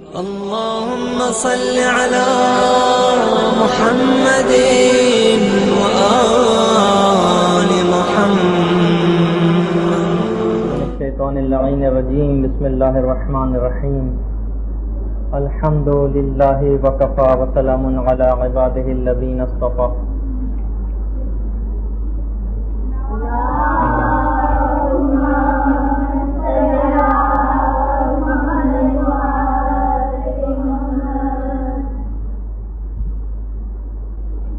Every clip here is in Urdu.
اللهم صل على محمد وآل محمد. الشیطان اللعین الرجیم. بسم اللہ الرحمن الرحیم. الحمد للہ وکفی وسلام علی عبادہ الذین اصطفی.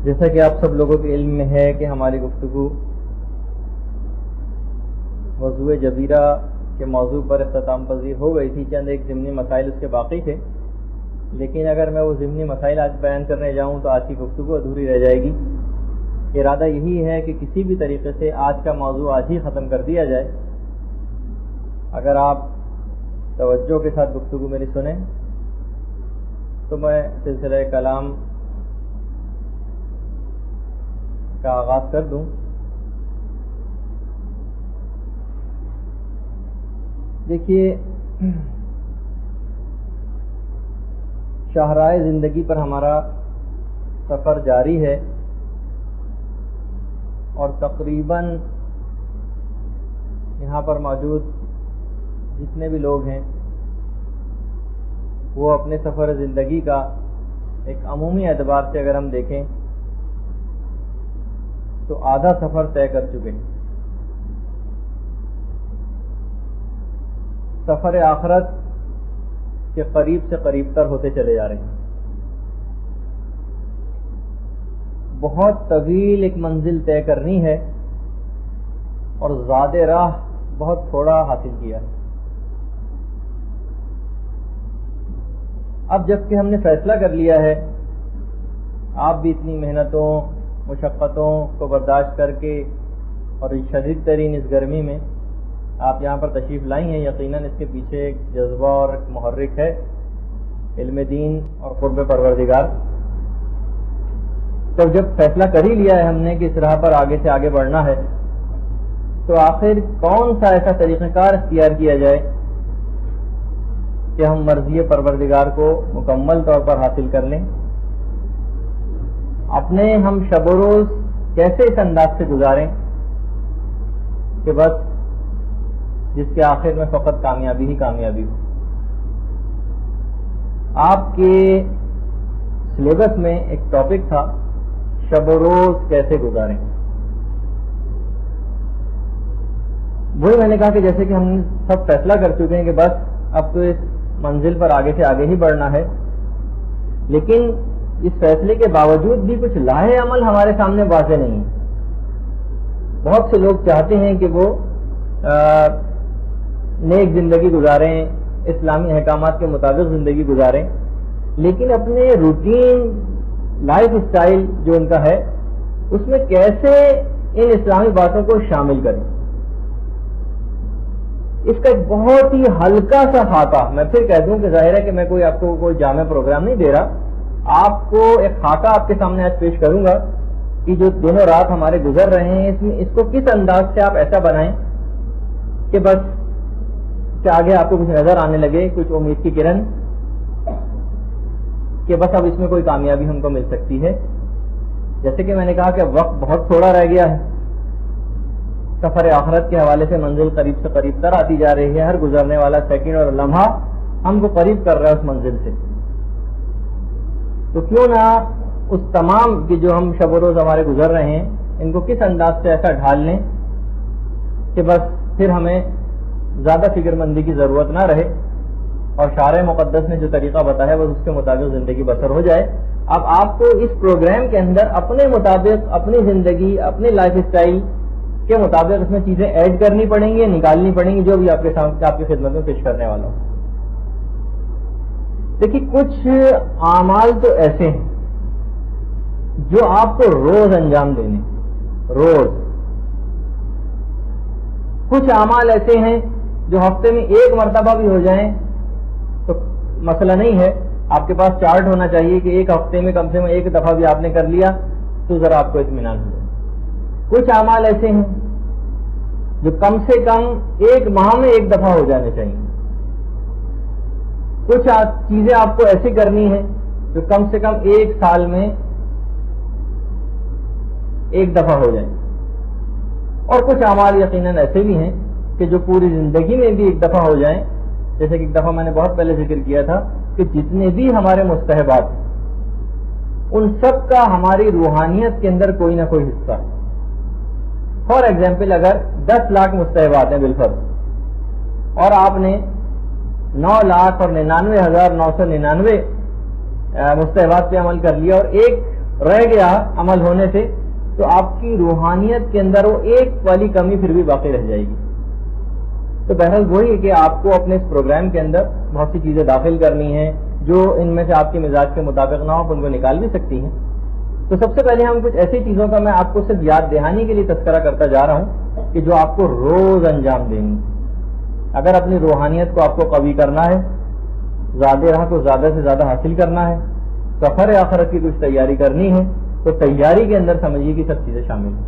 جیسا کہ آپ سب لوگوں کے علم میں ہے کہ ہماری گفتگو موضوع جبیرہ کے موضوع پر اختتام پذیر ہو گئی تھی. چند ایک ضمنی مسائل اس کے باقی تھے، لیکن اگر میں وہ ضمنی مسائل آج بیان کرنے جاؤں تو آج کی گفتگو ادھوری رہ جائے گی. ارادہ یہی ہے کہ کسی بھی طریقے سے آج کا موضوع آج ہی ختم کر دیا جائے. اگر آپ توجہ کے ساتھ گفتگو میری سنیں تو میں سلسلہ کلام کا آغاز کر دوں. دیکھیے، شاہراہ زندگی پر ہمارا سفر جاری ہے اور تقریباً یہاں پر موجود جتنے بھی لوگ ہیں وہ اپنے سفر زندگی کا ایک عمومی اعتبار سے اگر ہم دیکھیں تو آدھا سفر طے کر چکے ہیں. سفر آخرت کے قریب سے قریب تر ہوتے چلے جا رہے ہیں. بہت طویل ایک منزل طے کرنی ہے اور زیادہ راہ بہت تھوڑا حاصل کیا ہے. اب جب کہ ہم نے فیصلہ کر لیا ہے، آپ بھی اتنی محنتوں مشقتوں کو برداشت کر کے اور شدید ترین اس گرمی میں آپ یہاں پر تشریف لائی ہیں، یقیناً اس کے پیچھے ایک جذبہ اور ایک محرک ہے، علم دین اور قرب پروردگار. تو جب فیصلہ کر ہی لیا ہے ہم نے کہ اس راہ پر آگے سے آگے بڑھنا ہے، تو آخر کون سا ایسا طریقہ کار اختیار کیا جائے کہ ہم مرضی پروردگار کو مکمل طور پر حاصل کر لیں. اپنے ہم شب و روز کیسے اس انداز سے گزاریں کہ بس جس کے آخر میں فقط کامیابی ہی کامیابی ہو. آپ کے سلیبس میں ایک ٹاپک تھا شب و روز کیسے گزاریں. وہی میں نے کہا کہ جیسے کہ ہم سب فیصلہ کر چکے ہیں کہ بس اب تو اس منزل پر آگے سے آگے ہی بڑھنا ہے، لیکن اس فیصلے کے باوجود بھی کچھ لاہے عمل ہمارے سامنے واضح نہیں. بہت سے لوگ چاہتے ہیں کہ وہ نیک زندگی گزاریں، اسلامی احکامات کے مطابق زندگی گزاریں، لیکن اپنے روٹین لائف اسٹائل جو ان کا ہے اس میں کیسے ان اسلامی باتوں کو شامل کریں. اس کا ایک بہت ہی ہلکا سا خاکہ، میں پھر کہہ دوں کہ ظاہر ہے کہ میں کوئی آپ کو کوئی جامع پروگرام نہیں دے رہا، آپ کو ایک خاکہ آپ کے سامنے آج پیش کروں گا کہ جو دنوں رات ہمارے گزر رہے ہیں اس کو کس انداز سے آپ ایسا بنائیں کہ بس کہ آگے آپ کو کچھ نظر آنے لگے، کچھ امید کی کرن کہ بس اب اس میں کوئی کامیابی ہم کو مل سکتی ہے. جیسے کہ میں نے کہا کہ وقت بہت تھوڑا رہ گیا ہے، سفر آخرت کے حوالے سے منزل قریب سے قریب تر آتی جا رہی ہے. ہر گزرنے والا سیکنڈ اور لمحہ ہم کو قریب کر رہا ہے اس منزل سے. تو کیوں نہ اس تمام کی جو ہم شب و روز ہمارے گزر رہے ہیں ان کو کس انداز سے ایسا ڈھال لیں کہ بس پھر ہمیں زیادہ فکر مندی کی ضرورت نہ رہے اور شارع مقدس نے جو طریقہ بتایا ہے بس اس کے مطابق زندگی بسر ہو جائے. اب آپ کو اس پروگرام کے اندر اپنے مطابق اپنی زندگی اپنی لائف اسٹائل کے مطابق اس میں چیزیں ایڈ کرنی پڑیں گی، نکالنی پڑیں گی، جو بھی آپ کے سامنے آپ کی خدمت میں پیش کرنے والا ہوں. دیکھیے، کچھ اعمال تو ایسے ہیں جو آپ کو روز انجام دینے، روز. کچھ اعمال ایسے ہیں جو ہفتے میں ایک مرتبہ بھی ہو جائیں تو مسئلہ نہیں ہے. آپ کے پاس چارٹ ہونا چاہیے کہ ایک ہفتے میں کم سے کم ایک دفعہ بھی آپ نے کر لیا تو ذرا آپ کو اطمینان ہو جائے. کچھ اعمال ایسے ہیں جو کم سے کم ایک ماہ میں ایک دفعہ ہو جانے چاہیے. کچھ چیزیں آپ کو ایسی کرنی ہیں جو کم سے کم ایک سال میں ایک دفعہ ہو جائیں، اور کچھ اعمال یقیناً ایسے بھی ہیں کہ جو پوری زندگی میں بھی ایک دفعہ ہو جائیں. جیسے کہ ایک دفعہ میں نے بہت پہلے ذکر کیا تھا کہ جتنے بھی ہمارے مستحبات ہیں ان سب کا ہماری روحانیت کے اندر کوئی نہ کوئی حصہ ہے. فار ایگزامپل اگر 10 لاکھ مستحبات ہیں بالفرض اور آپ نے 9,99,999 مستحبات پہ عمل کر لیا اور ایک رہ گیا عمل ہونے سے، تو آپ کی روحانیت کے اندر وہ ایک والی کمی پھر بھی باقی رہ جائے گی. تو بہرحال وہی ہے کہ آپ کو اپنے اس پروگرام کے اندر بہت سی چیزیں داخل کرنی ہیں جو ان میں سے آپ کے مزاج کے مطابق نہ ہو، آپ ان کو نکال بھی سکتی ہیں. تو سب سے پہلے ہم کچھ ایسی چیزوں کا میں آپ کو صرف یاد دہانی کے لیے تذکرہ کرتا جا رہا ہوں کہ جو آپ کو روز انجام دینی. اگر اپنی روحانیت کو آپ کو قوی کرنا ہے، زیادہ راہ کو زیادہ سے زیادہ حاصل کرنا ہے، سفر آخرت کی کچھ تیاری کرنی ہے، تو تیاری کے اندر سمجھیے کہ سب چیزیں شامل ہیں.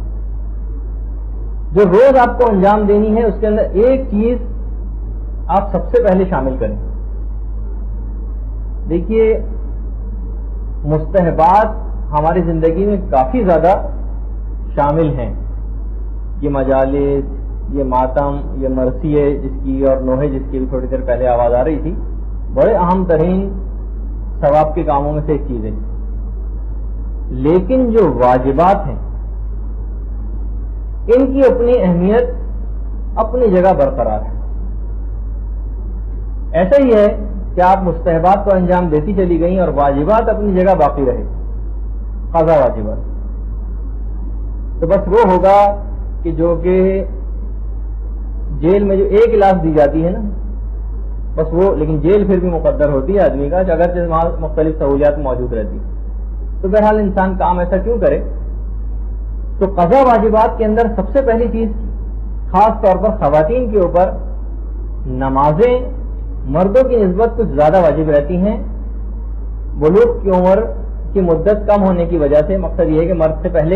جو روز آپ کو انجام دینی ہے اس کے اندر ایک چیز آپ سب سے پہلے شامل کریں. دیکھیے، مستحبات ہماری زندگی میں کافی زیادہ شامل ہیں. یہ مجالس، یہ ماتم، یہ مرثیے جس کی اور نوحے جس کی بھی تھوڑی دیر پہلے آواز آ رہی تھی، بڑے اہم ترین ثواب کے کاموں میں سے ایک چیز ہے. لیکن جو واجبات ہیں ان کی اپنی اہمیت اپنی جگہ برقرار ہے. ایسا ہی ہے کہ آپ مستحبات کو انجام دیتی چلی گئیں اور واجبات اپنی جگہ باقی رہے، قضا واجبات. تو بس وہ ہوگا کہ جو کہ جیل میں جو ایک گلاس دی جاتی ہے نا، بس وہ، لیکن جیل پھر بھی مقدر ہوتی ہے آدمی کا، اگرچہ وہاں مختلف سہولیات موجود رہتی. تو بہرحال انسان کام ایسا کیوں کرے. تو قضا واجبات کے اندر سب سے پہلی چیز، خاص طور پر خواتین کے اوپر نمازیں مردوں کی نسبت کچھ زیادہ واجب رہتی ہیں. بلوغ کی عمر کی مدت کم ہونے کی وجہ سے، مقصد یہ ہے کہ مرد سے پہلے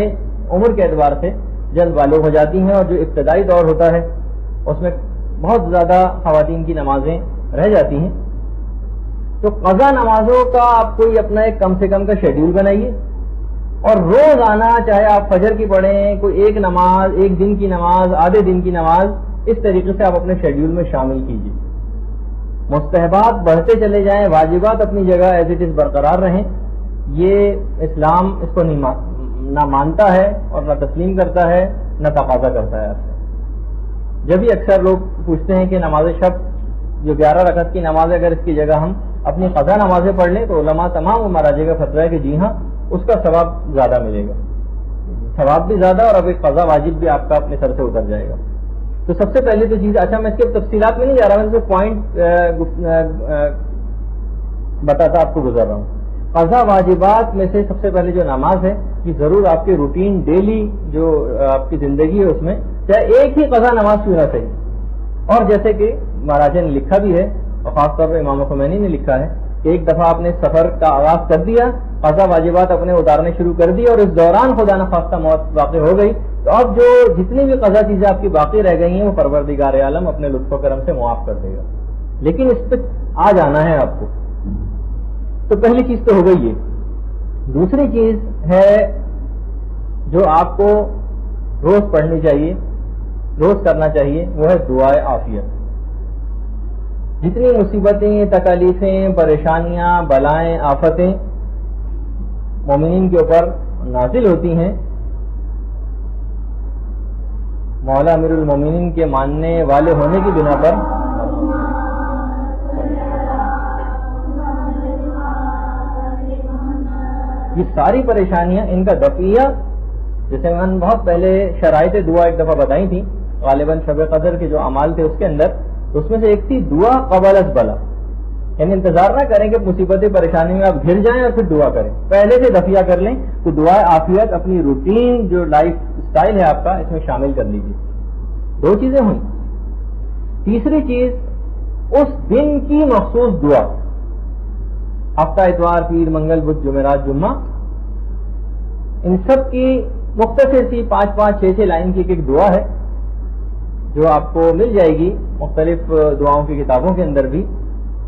عمر کے اعتبار سے جلد بالغ ہو جاتی ہیں، اور جو ابتدائی دور ہوتا ہے اس میں بہت زیادہ خواتین کی نمازیں رہ جاتی ہیں. تو قضا نمازوں کا آپ کوئی اپنا ایک کم سے کم کا شیڈیول بنائیے، اور روز آنا، چاہے آپ فجر کی پڑھیں، کوئی ایک نماز، ایک دن کی نماز، آدھے دن کی نماز، اس طریقے سے آپ اپنے شیڈیول میں شامل کیجیے. مستحبات بڑھتے چلے جائیں، واجبات اپنی جگہ ایز اٹ از برقرار رہیں. یہ اسلام اس کو نہ مانتا ہے اور نہ تسلیم کرتا ہے، نہ تقاضا کرتا ہے. جب بھی اکثر لوگ پوچھتے ہیں کہ نماز شب جو 11 رکعت کی نماز ہے، اگر اس کی جگہ ہم اپنی قضا نمازیں پڑھ لیں تو علماء تمام مراجع کا فتویٰ ہے کہ جی ہاں، اس کا ثواب زیادہ ملے گا، ثواب بھی زیادہ، اور اب ایک قضا واجب بھی آپ کا اپنے سر سے اتر جائے گا. تو سب سے پہلے تو چیز، اچھا میں اس کے تفصیلات میں نہیں جا رہا، میں صرف پوائنٹ بتاتا آپ کو گزر رہا ہوں. قضا واجبات میں سے سب سے پہلے جو نماز ہے، کہ ضرور آپ کے روٹین ڈیلی جو آپ کی زندگی ہے اس میں چاہے ایک ہی قضا نماز کیوں نہ صحیح. اور جیسے کہ مہاراجا نے لکھا بھی ہے، اور خاص طور پر امام خمینی نے لکھا ہے کہ ایک دفعہ آپ نے سفر کا آغاز کر دیا، قضا واجبات اپنے اتارنے شروع کر دی، اور اس دوران خدا نخواستہ موت واقع ہو گئی، تو اب جو جتنی بھی قضا چیزیں آپ کی باقی رہ گئی ہیں وہ پروردگار عالم اپنے لطف و کرم سے معاف کر دے گا. لیکن اس پہ آ جانا ہے آپ کو. تو پہلی چیز تو ہو گئی یہ. دوسری چیز ہے جو آپ کو روز پڑھنی چاہیے، روز کرنا چاہیے، وہ ہے دعائے عافیت. جتنی مصیبتیں، تکالیفیں، پریشانیاں، بلائیں، آفتیں مومنین کے اوپر نازل ہوتی ہیں، مولا امیر المومنین کے ماننے والے ہونے کی بنا پر یہ ساری پریشانیاں، ان کا دفعیہ، جیسے میں نے بہت پہلے شرائط دعا ایک دفعہ بتائی تھی، غالباً شب قدر کے جو اعمال تھے اس کے اندر، اس میں سے ایک تھی دعا قبل از بلا. یعنی انتظار نہ کریں کہ مصیبت پریشانی میں آپ گر جائیں اور پھر دعا کریں، پہلے سے دفعہ کر لیں. تو دعائے عافیت اپنی روٹین جو لائف سٹائل ہے آپ کا، اس میں شامل کر لیجیے. دو چیزیں ہوئیں. تیسری چیز، اس دن کی مخصوص دعا، ہفتہ اتوار، پیر، منگل، بدھ، جمعرات، جمعہ، ان سب کی مختصر سی 5-5، 6-6 لائن کی ایک دعا ہے جو آپ کو مل جائے گی مختلف دعاؤں کی کتابوں کے اندر بھی.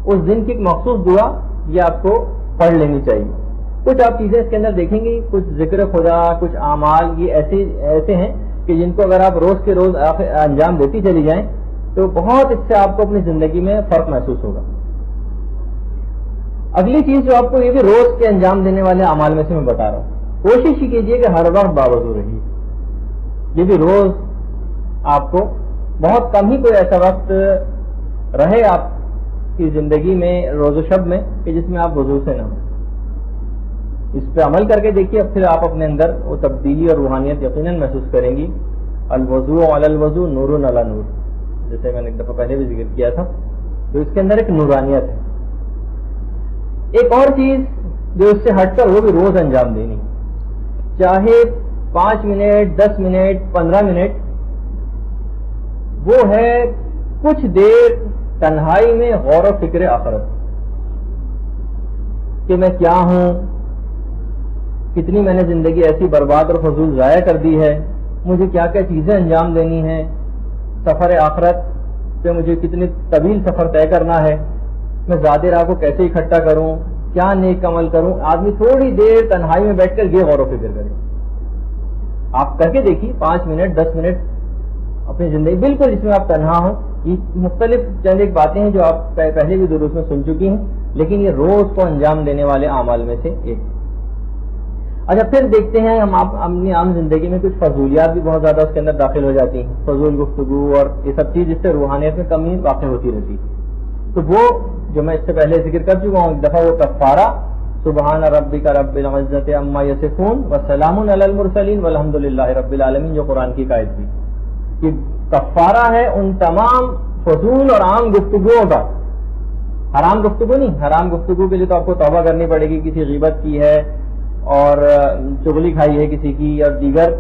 اس دن کی ایک مخصوص دعا یہ آپ کو پڑھ لینی چاہیے. کچھ آپ چیزیں اس کے اندر دیکھیں گی, کچھ ذکر خدا, کچھ اعمال, یہ ایسے ہیں کہ جن کو اگر آپ روز کے روز انجام دیتی چلی جائیں تو بہت اس سے آپ کو اپنی زندگی میں فرق محسوس ہوگا. اگلی چیز جو آپ کو یہ بھی روز کے انجام دینے والے اعمال میں سے میں بتا رہا ہوں, کوشش ہی کیجیے کہ ہر وقت باوضو رہیے. یہ بھی روز آپ کو بہت کم ہی کوئی ایسا وقت رہے آپ کی زندگی میں روز و شب میں کہ جس میں آپ وضو سے نہ ہوں. اس پہ عمل کر کے دیکھیے, اب پھر آپ اپنے اندر وہ تبدیلی اور روحانیت یقیناً محسوس کریں گی. الوضو علی الوضو نور علی نور, جیسے میں نے ایک دفعہ پہلے بھی ذکر کیا تھا, تو اس کے اندر ایک نورانیت ہے. ایک اور چیز جو اس سے ہٹ کر وہ بھی روز انجام دینی, چاہے 5 منٹ 10 منٹ 15 منٹ, وہ ہے کچھ دیر تنہائی میں غور و فکر آخرت کہ میں کیا ہوں, کتنی میں نے زندگی ایسی برباد اور فضول ضائع کر دی ہے, مجھے کیا کیا چیزیں انجام دینی ہیں, سفر آخرت پہ مجھے کتنی طویل سفر طے کرنا ہے, میں زیادہ راہ کو کیسے اکٹھا کروں, کیا نیک عمل کروں. آدمی تھوڑی دیر تنہائی میں بیٹھ کر یہ غور و فکر کرے. آپ کر کے دیکھیے 5 منٹ 10 منٹ اپنی زندگی بالکل جس میں آپ تنہا ہوں. یہ مختلف چند ایک باتیں ہیں جو آپ پہلے بھی دروس میں سن چکی ہیں, لیکن یہ روز کو انجام دینے والے اعمال میں سے ایک. اچھا, پھر دیکھتے ہیں ہم اپنی عام زندگی میں کچھ فضولیات بھی بہت زیادہ اس کے اندر داخل ہو جاتی ہیں, فضول گفتگو اور یہ سب چیز جس سے روحانیت میں کمی واقع ہوتی رہتی ہے. تو وہ جو میں اس سے پہلے ذکر کر چکا ہوں ایک دفعہ, وہ کفارہ سبحان ربک رب العزت عما یصفون وسلام علی المرسلین والحمد للہ رب العالمین, جو قرآن کی قائد تھی, کہ کفارہ ہے ان تمام فضول اور عام گفتگوؤں کا. حرام گفتگو نہیں, حرام گفتگو کے لیے تو آپ کو توبہ کرنی پڑے گی, کسی غیبت کی ہے اور چغلی کھائی ہے کسی کی, اور دیگر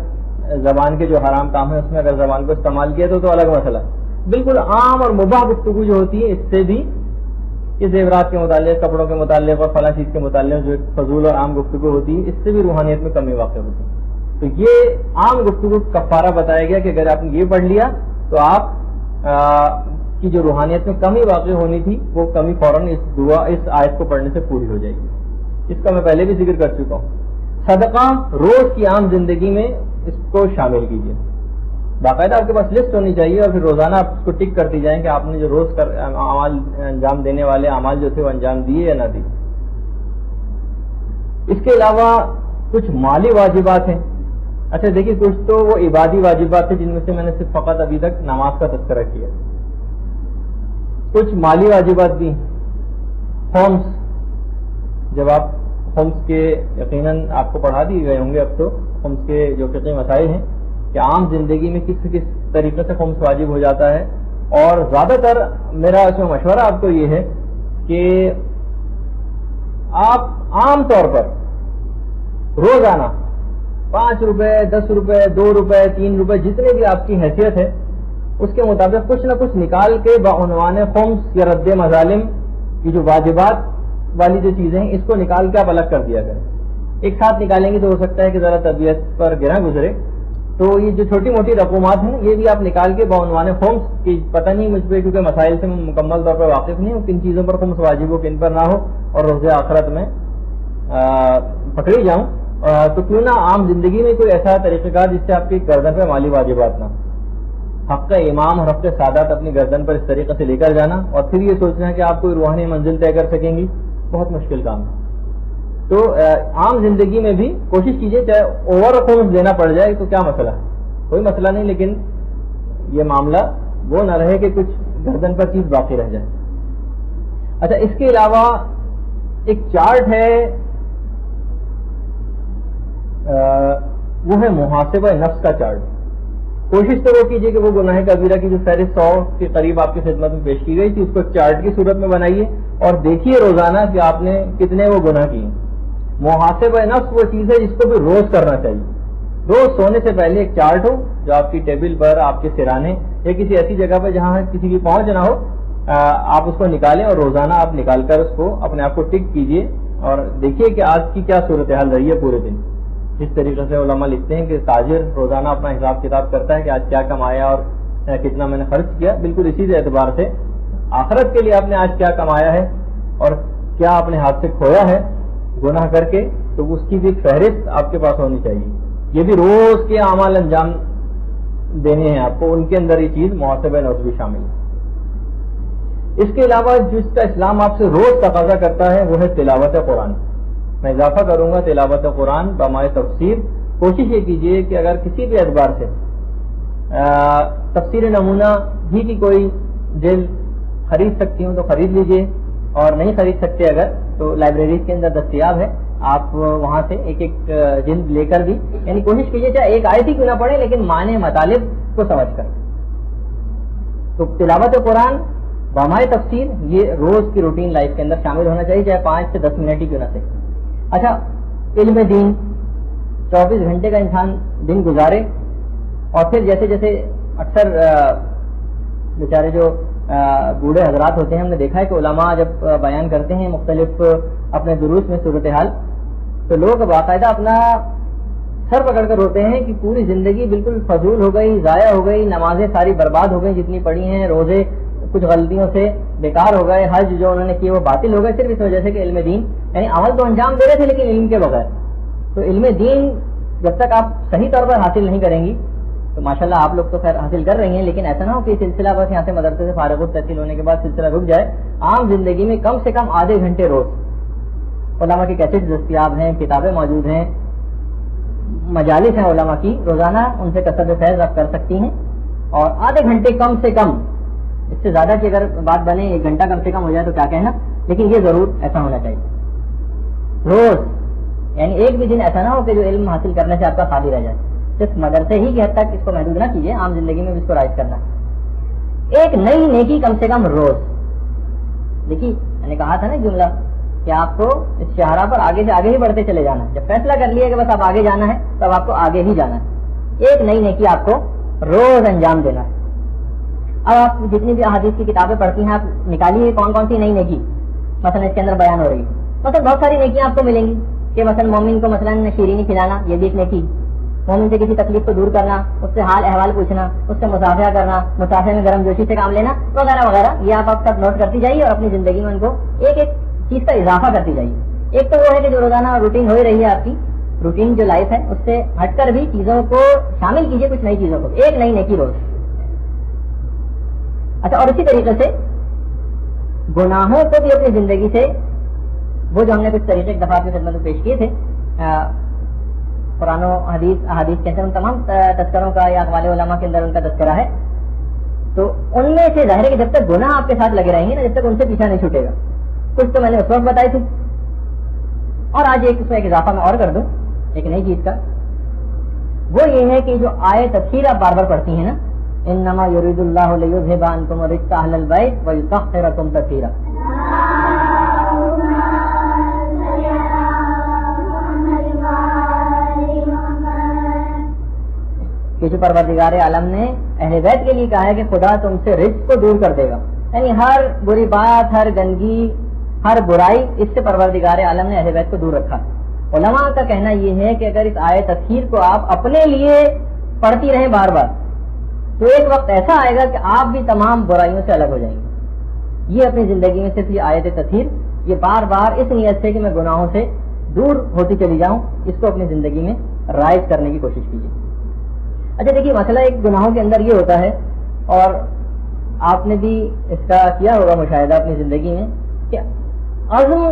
زبان کے جو حرام کام ہے اس میں اگر زبان کو استعمال کیا تو الگ مسئلہ. بالکل عام اور مباح گفتگو جو ہوتی ہے, اس سے بھی یہ زیورات کے متعلق, کپڑوں کے متعلق اور فلاں چیز کے متعلق جو فضول اور عام گفتگو ہوتی ہے, اس سے بھی روحانیت میں کمی واقع ہوتی ہے. تو یہ عام گفتگو کفارہ بتایا گیا کہ اگر آپ نے یہ پڑھ لیا تو آپ کی جو روحانیت میں کمی واقع ہونی تھی وہ کمی فوراً اس آیت کو پڑھنے سے پوری ہو جائے گی. اس کا میں پہلے بھی ذکر کر چکا ہوں. صدقہ روز کی عام زندگی میں اس کو شامل کیجیے. باقاعدہ آپ کے پاس لسٹ ہونی چاہیے اور پھر روزانہ آپ اس کو ٹک کرتی جائیں کہ آپ نے جو روز اعمال انجام دینے والے اعمال جو تھے وہ انجام دیے یا نہ دیے. اس کے علاوہ کچھ مالی واجبات ہیں. اچھا دیکھیے, کچھ تو وہ عبادی واجبات ہیں جن میں سے میں نے صرف فقط ابھی تک نماز کا تذکرہ کیا. کچھ مالی واجبات بھی, خمس, جب آپ خمس کے یقیناً آپ کو پڑھا دیے گئے ہوں گے اب تو, خمس کے جو فقہی مسائل ہیں کہ عام زندگی میں کس طریقے سے خمس واجب ہو جاتا ہے. اور زیادہ تر میرا اس میں مشورہ آپ کو یہ ہے کہ آپ عام طور پر روزانہ 5 روپے 10 روپے 2 روپے 3 روپے جتنے بھی آپ کی حیثیت ہے اس کے مطابق کچھ نہ کچھ نکال کے بعنوان خمس یا رد مظالم کی جو واجبات والی جو چیزیں ہیں اس کو نکال کے آپ الگ کر دیا کریں. ایک ساتھ نکالیں گے تو ہو سکتا ہے کہ ذرا طبیعت پر گرا گزرے. تو یہ جو چھوٹی موٹی رقومات ہیں یہ بھی آپ نکال کے بعنوان خمس کی, پتہ نہیں مجھ پہ کیونکہ مسائل سے میں مکمل طور پر واقف نہیں ہوں, کن چیزوں پر خمس واجب ہو کن پر نہ ہو, اور روز آخرت میں پکڑی جاؤں, تو کیوں نہ عام زندگی میں کوئی ایسا طریقہ کار جس سے آپ کی گردن پہ مالی واجبات نہ ہو. حق امام اور حق سادات اپنی گردن پر اس طریقے سے لے کر جانا اور پھر یہ سوچنا ہے کہ آپ کوئی روحانی منزل طے کر سکیں گی, بہت مشکل کام ہے. تو عام زندگی میں بھی کوشش کیجیے, چاہے اوور خمس دینا پڑ جائے تو کیا مسئلہ ہے, کوئی مسئلہ نہیں, لیکن یہ معاملہ وہ نہ رہے کہ کچھ گردن پر چیز باقی رہ جائے. اچھا, اس کے علاوہ ایک چارٹ ہے, وہ ہے محاسبہ نفس کا چارٹ. کوشش تو وہ کیجیے کہ وہ گناہ کبیرہ کی جو فہرست 100 کے قریب آپ کی خدمت میں پیش کی گئی تھی اس کو چارٹ کی صورت میں بنائیے اور دیکھیے روزانہ کہ آپ نے کتنے وہ گناہ کیے. محاسبہ نفس وہ چیز ہے جس کو بھی روز کرنا چاہیے. روز سونے سے پہلے ایک چارٹ ہو جو آپ کی ٹیبل پر, آپ کے سرانے یا کسی ایسی جگہ پر جہاں کسی کی پہنچ نہ ہو, آپ اس کو نکالیں اور روزانہ آپ نکال کر اس کو اپنے آپ کو ٹک کیجیے اور دیکھیے کہ آج کی کیا صورتحال رہی ہے پورے دن. جس طریقے سے علماء لکھتے ہیں کہ تاجر روزانہ اپنا حساب کتاب کرتا ہے کہ آج کیا کمایا اور کتنا میں نے خرچ کیا, بالکل اسی اعتبار سے آخرت کے لیے آپ نے آج کیا کمایا ہے اور کیا اپنے ہاتھ سے کھویا ہے گناہ کر کے، تو اس کی بھی فہرست آپ کے پاس ہونی چاہیے. یہ بھی روز کے اعمال انجام دینے ہیں آپ کو، ان کے اندر یہ چیز محاسبہ نفس بھی شامل ہے. اس کے علاوہ جس کا اسلام آپ سے روز تقاضا کرتا ہے وہ ہے تلاوت قرآن. میں اضافہ کروں گا تلاوت قرآن بمائے تفسیر. کوشش یہ کیجیے کہ اگر کسی بھی اعتبار سے تفسیر نمونہ بھی کی کوئی جلد خرید سکتی ہوں تو خرید لیجیے، اور نہیں خرید سکتے اگر تو لائبریریز کے اندر دستیاب ہے، آپ وہاں سے ایک ایک جلد لے کر بھی، یعنی کوشش کیجیے چاہے ایک آیت ہی کیوں نہ پڑھے لیکن معنی مطالب کو سمجھ کر. تو تلاوت قرآن بامائے تفسیر یہ روز کی روٹین لائف کے اندر شامل ہونا چاہیے، چاہے 5 سے 10 منٹ ہی کیوں نہ صحیح. اچھا، علم دین 24 گھنٹے کا انسان دن گزارے، اور پھر جیسے جیسے اکثر بیچارے جو بوڑھے حضرات ہوتے ہیں، ہم نے دیکھا ہے کہ علماء جب بیان کرتے ہیں مختلف اپنے دروس میں صورتحال، تو لوگ باقاعدہ اپنا سر پکڑ کر روتے ہیں کہ پوری زندگی بالکل فضول ہو گئی، ضائع ہو گئی، نمازیں ساری برباد ہو گئی جتنی پڑھی ہیں، روزے کچھ غلطیوں سے بیکار ہو گئے، حج جو انہوں نے کیے وہ باطل ہو گئے، صرف اس وجہ سے کہ علم دین، یعنی عمل تو انجام دے رہے تھے لیکن علم کے بغیر. تو علم دین جب تک آپ صحیح طور پر حاصل نہیں کریں گی تو ماشاءاللہ آپ لوگ تو خیر حاصل کر رہی ہیں، لیکن ایسا نہ ہو کہ سلسلہ بس یہاں سے مدرسے سے فارغ التحصیل ہونے کے بعد سلسلہ رک جائے. عام زندگی میں کم سے کم آدھے گھنٹے روز علماء کی کیسٹ دستیاب ہیں، کتابیں موجود ہیں، مجالس ہیں علماء کی، روزانہ ان سے کثرت فیض آپ کر سکتی ہیں. اور آدھے گھنٹے کم سے کم، اس سے زیادہ کی اگر بات بنے 1 گھنٹہ کم سے کم ہو جائے تو کیا کہنا، لیکن یہ ضرور ایسا ہونا چاہیے روز. یعنی ایک بھی دن ایسا نہ ہو کہ جو علم حاصل کرنے سے آپ کا خالی رہ جائے. صرف مدرسے ہی کی حد تک اس کو محدود نہ کیجیے، عام زندگی میں بھی اس کو رائج کرنا. ایک نئی نیکی کم سے کم روز. دیکھیے میں نے کہا تھا نا جملہ کہ آپ کو اس شاہراہ پر آگے سے آگے ہی بڑھتے چلے جانا ہے. جب فیصلہ کر لیا کہ بس آپ آگے جانا ہے تب آپ کو آگے ہی جانا ہے. ایک نئی نیکی آپ کو روز انجام دینا ہے. اب آپ جتنی بھی احادیث کی کتابیں پڑھتی ہیں آپ نکالیے کون کون سی نئی نیکی مثلا اس کے اندر بیان ہو رہی ہے. مثلا بہت ساری نیکیاں آپ کو ملیں گی کہ مثلا مومن کو مثلا شیرینی کھلانا، یہ بھی ایک نیکی. مومن سے کسی تکلیف کو دور کرنا، اس سے حال احوال پوچھنا، اس سے مسافرہ کرنا، مسافر میں گرم جوشی سے کام لینا وغیرہ وغیرہ. یہ آپ سب نوٹ کرتی جائیے اور اپنی زندگی میں ان کو ایک ایک چیز کا اضافہ کرتی جائیے. ایک تو وہ ہے کہ جو روزانہ روٹین ہو ہی رہی ہے آپ کی روٹین جو لائف ہے اس سے ہٹ کر بھی چیزوں کو شامل کیجیے، کچھ نئی چیزوں کو، ایک نئی نیکی روز. اچھا، اور اسی طریقے سے گناہوں کو بھی اپنی زندگی سے، وہ جو ہم نے کچھ طریقے ایک دفعہ کی خدمت میں پیش کیے تھے، قرآن و احادیث کے اندر ان تمام تذکروں کا یا اقوال علماء کے اندر ان کا تذکرہ ہے. تو ان میں سے ظاہر ہے کہ جب تک گناہ آپ کے ساتھ لگے رہیں گے نا، جب تک ان سے پیچھا نہیں چھوٹے گا. کچھ تو میں نے اس وقت بتائی تھی، اور آج اس میں ایک اضافہ میں اور کر دوں ایک نئی چیز کا. وہ یہ ہے کہ جو آیت تفسیر آپ بار بار پڑھتی ہیں نا، انما یرید اللہ لیذھب عنکم الرجس اہل البیت ویطہرکم تطہیرا. کہ جو پروردگار عالم نے اہل بیت کے لیے کہا ہے کہ خدا تم سے رجس کو دور کر دے گا، یعنی ہر بری بات، ہر گندگی، ہر برائی، اس سے پروردگار عالم نے اہل بیت کو دور رکھا. علماء کا کہنا یہ ہے کہ اگر اس آیت تطہیر کو آپ اپنے لیے پڑھتی رہیں بار بار تو ایک وقت ایسا آئے گا کہ آپ بھی تمام برائیوں سے الگ ہو جائیں گے. یہ اپنی زندگی میں صرف یہ آیت تطہیر، یہ بار بار اس نیت سے کہ میں گناہوں سے دور ہوتی چلی جاؤں، اس کو اپنی زندگی میں رائج کرنے کی کوشش کیجیے. اچھا دیکھیے، مسئلہ ایک گناہوں کے اندر یہ ہوتا ہے، اور آپ نے بھی اس کا کیا ہوگا مشاہدہ اپنی زندگی میں، کہ عزم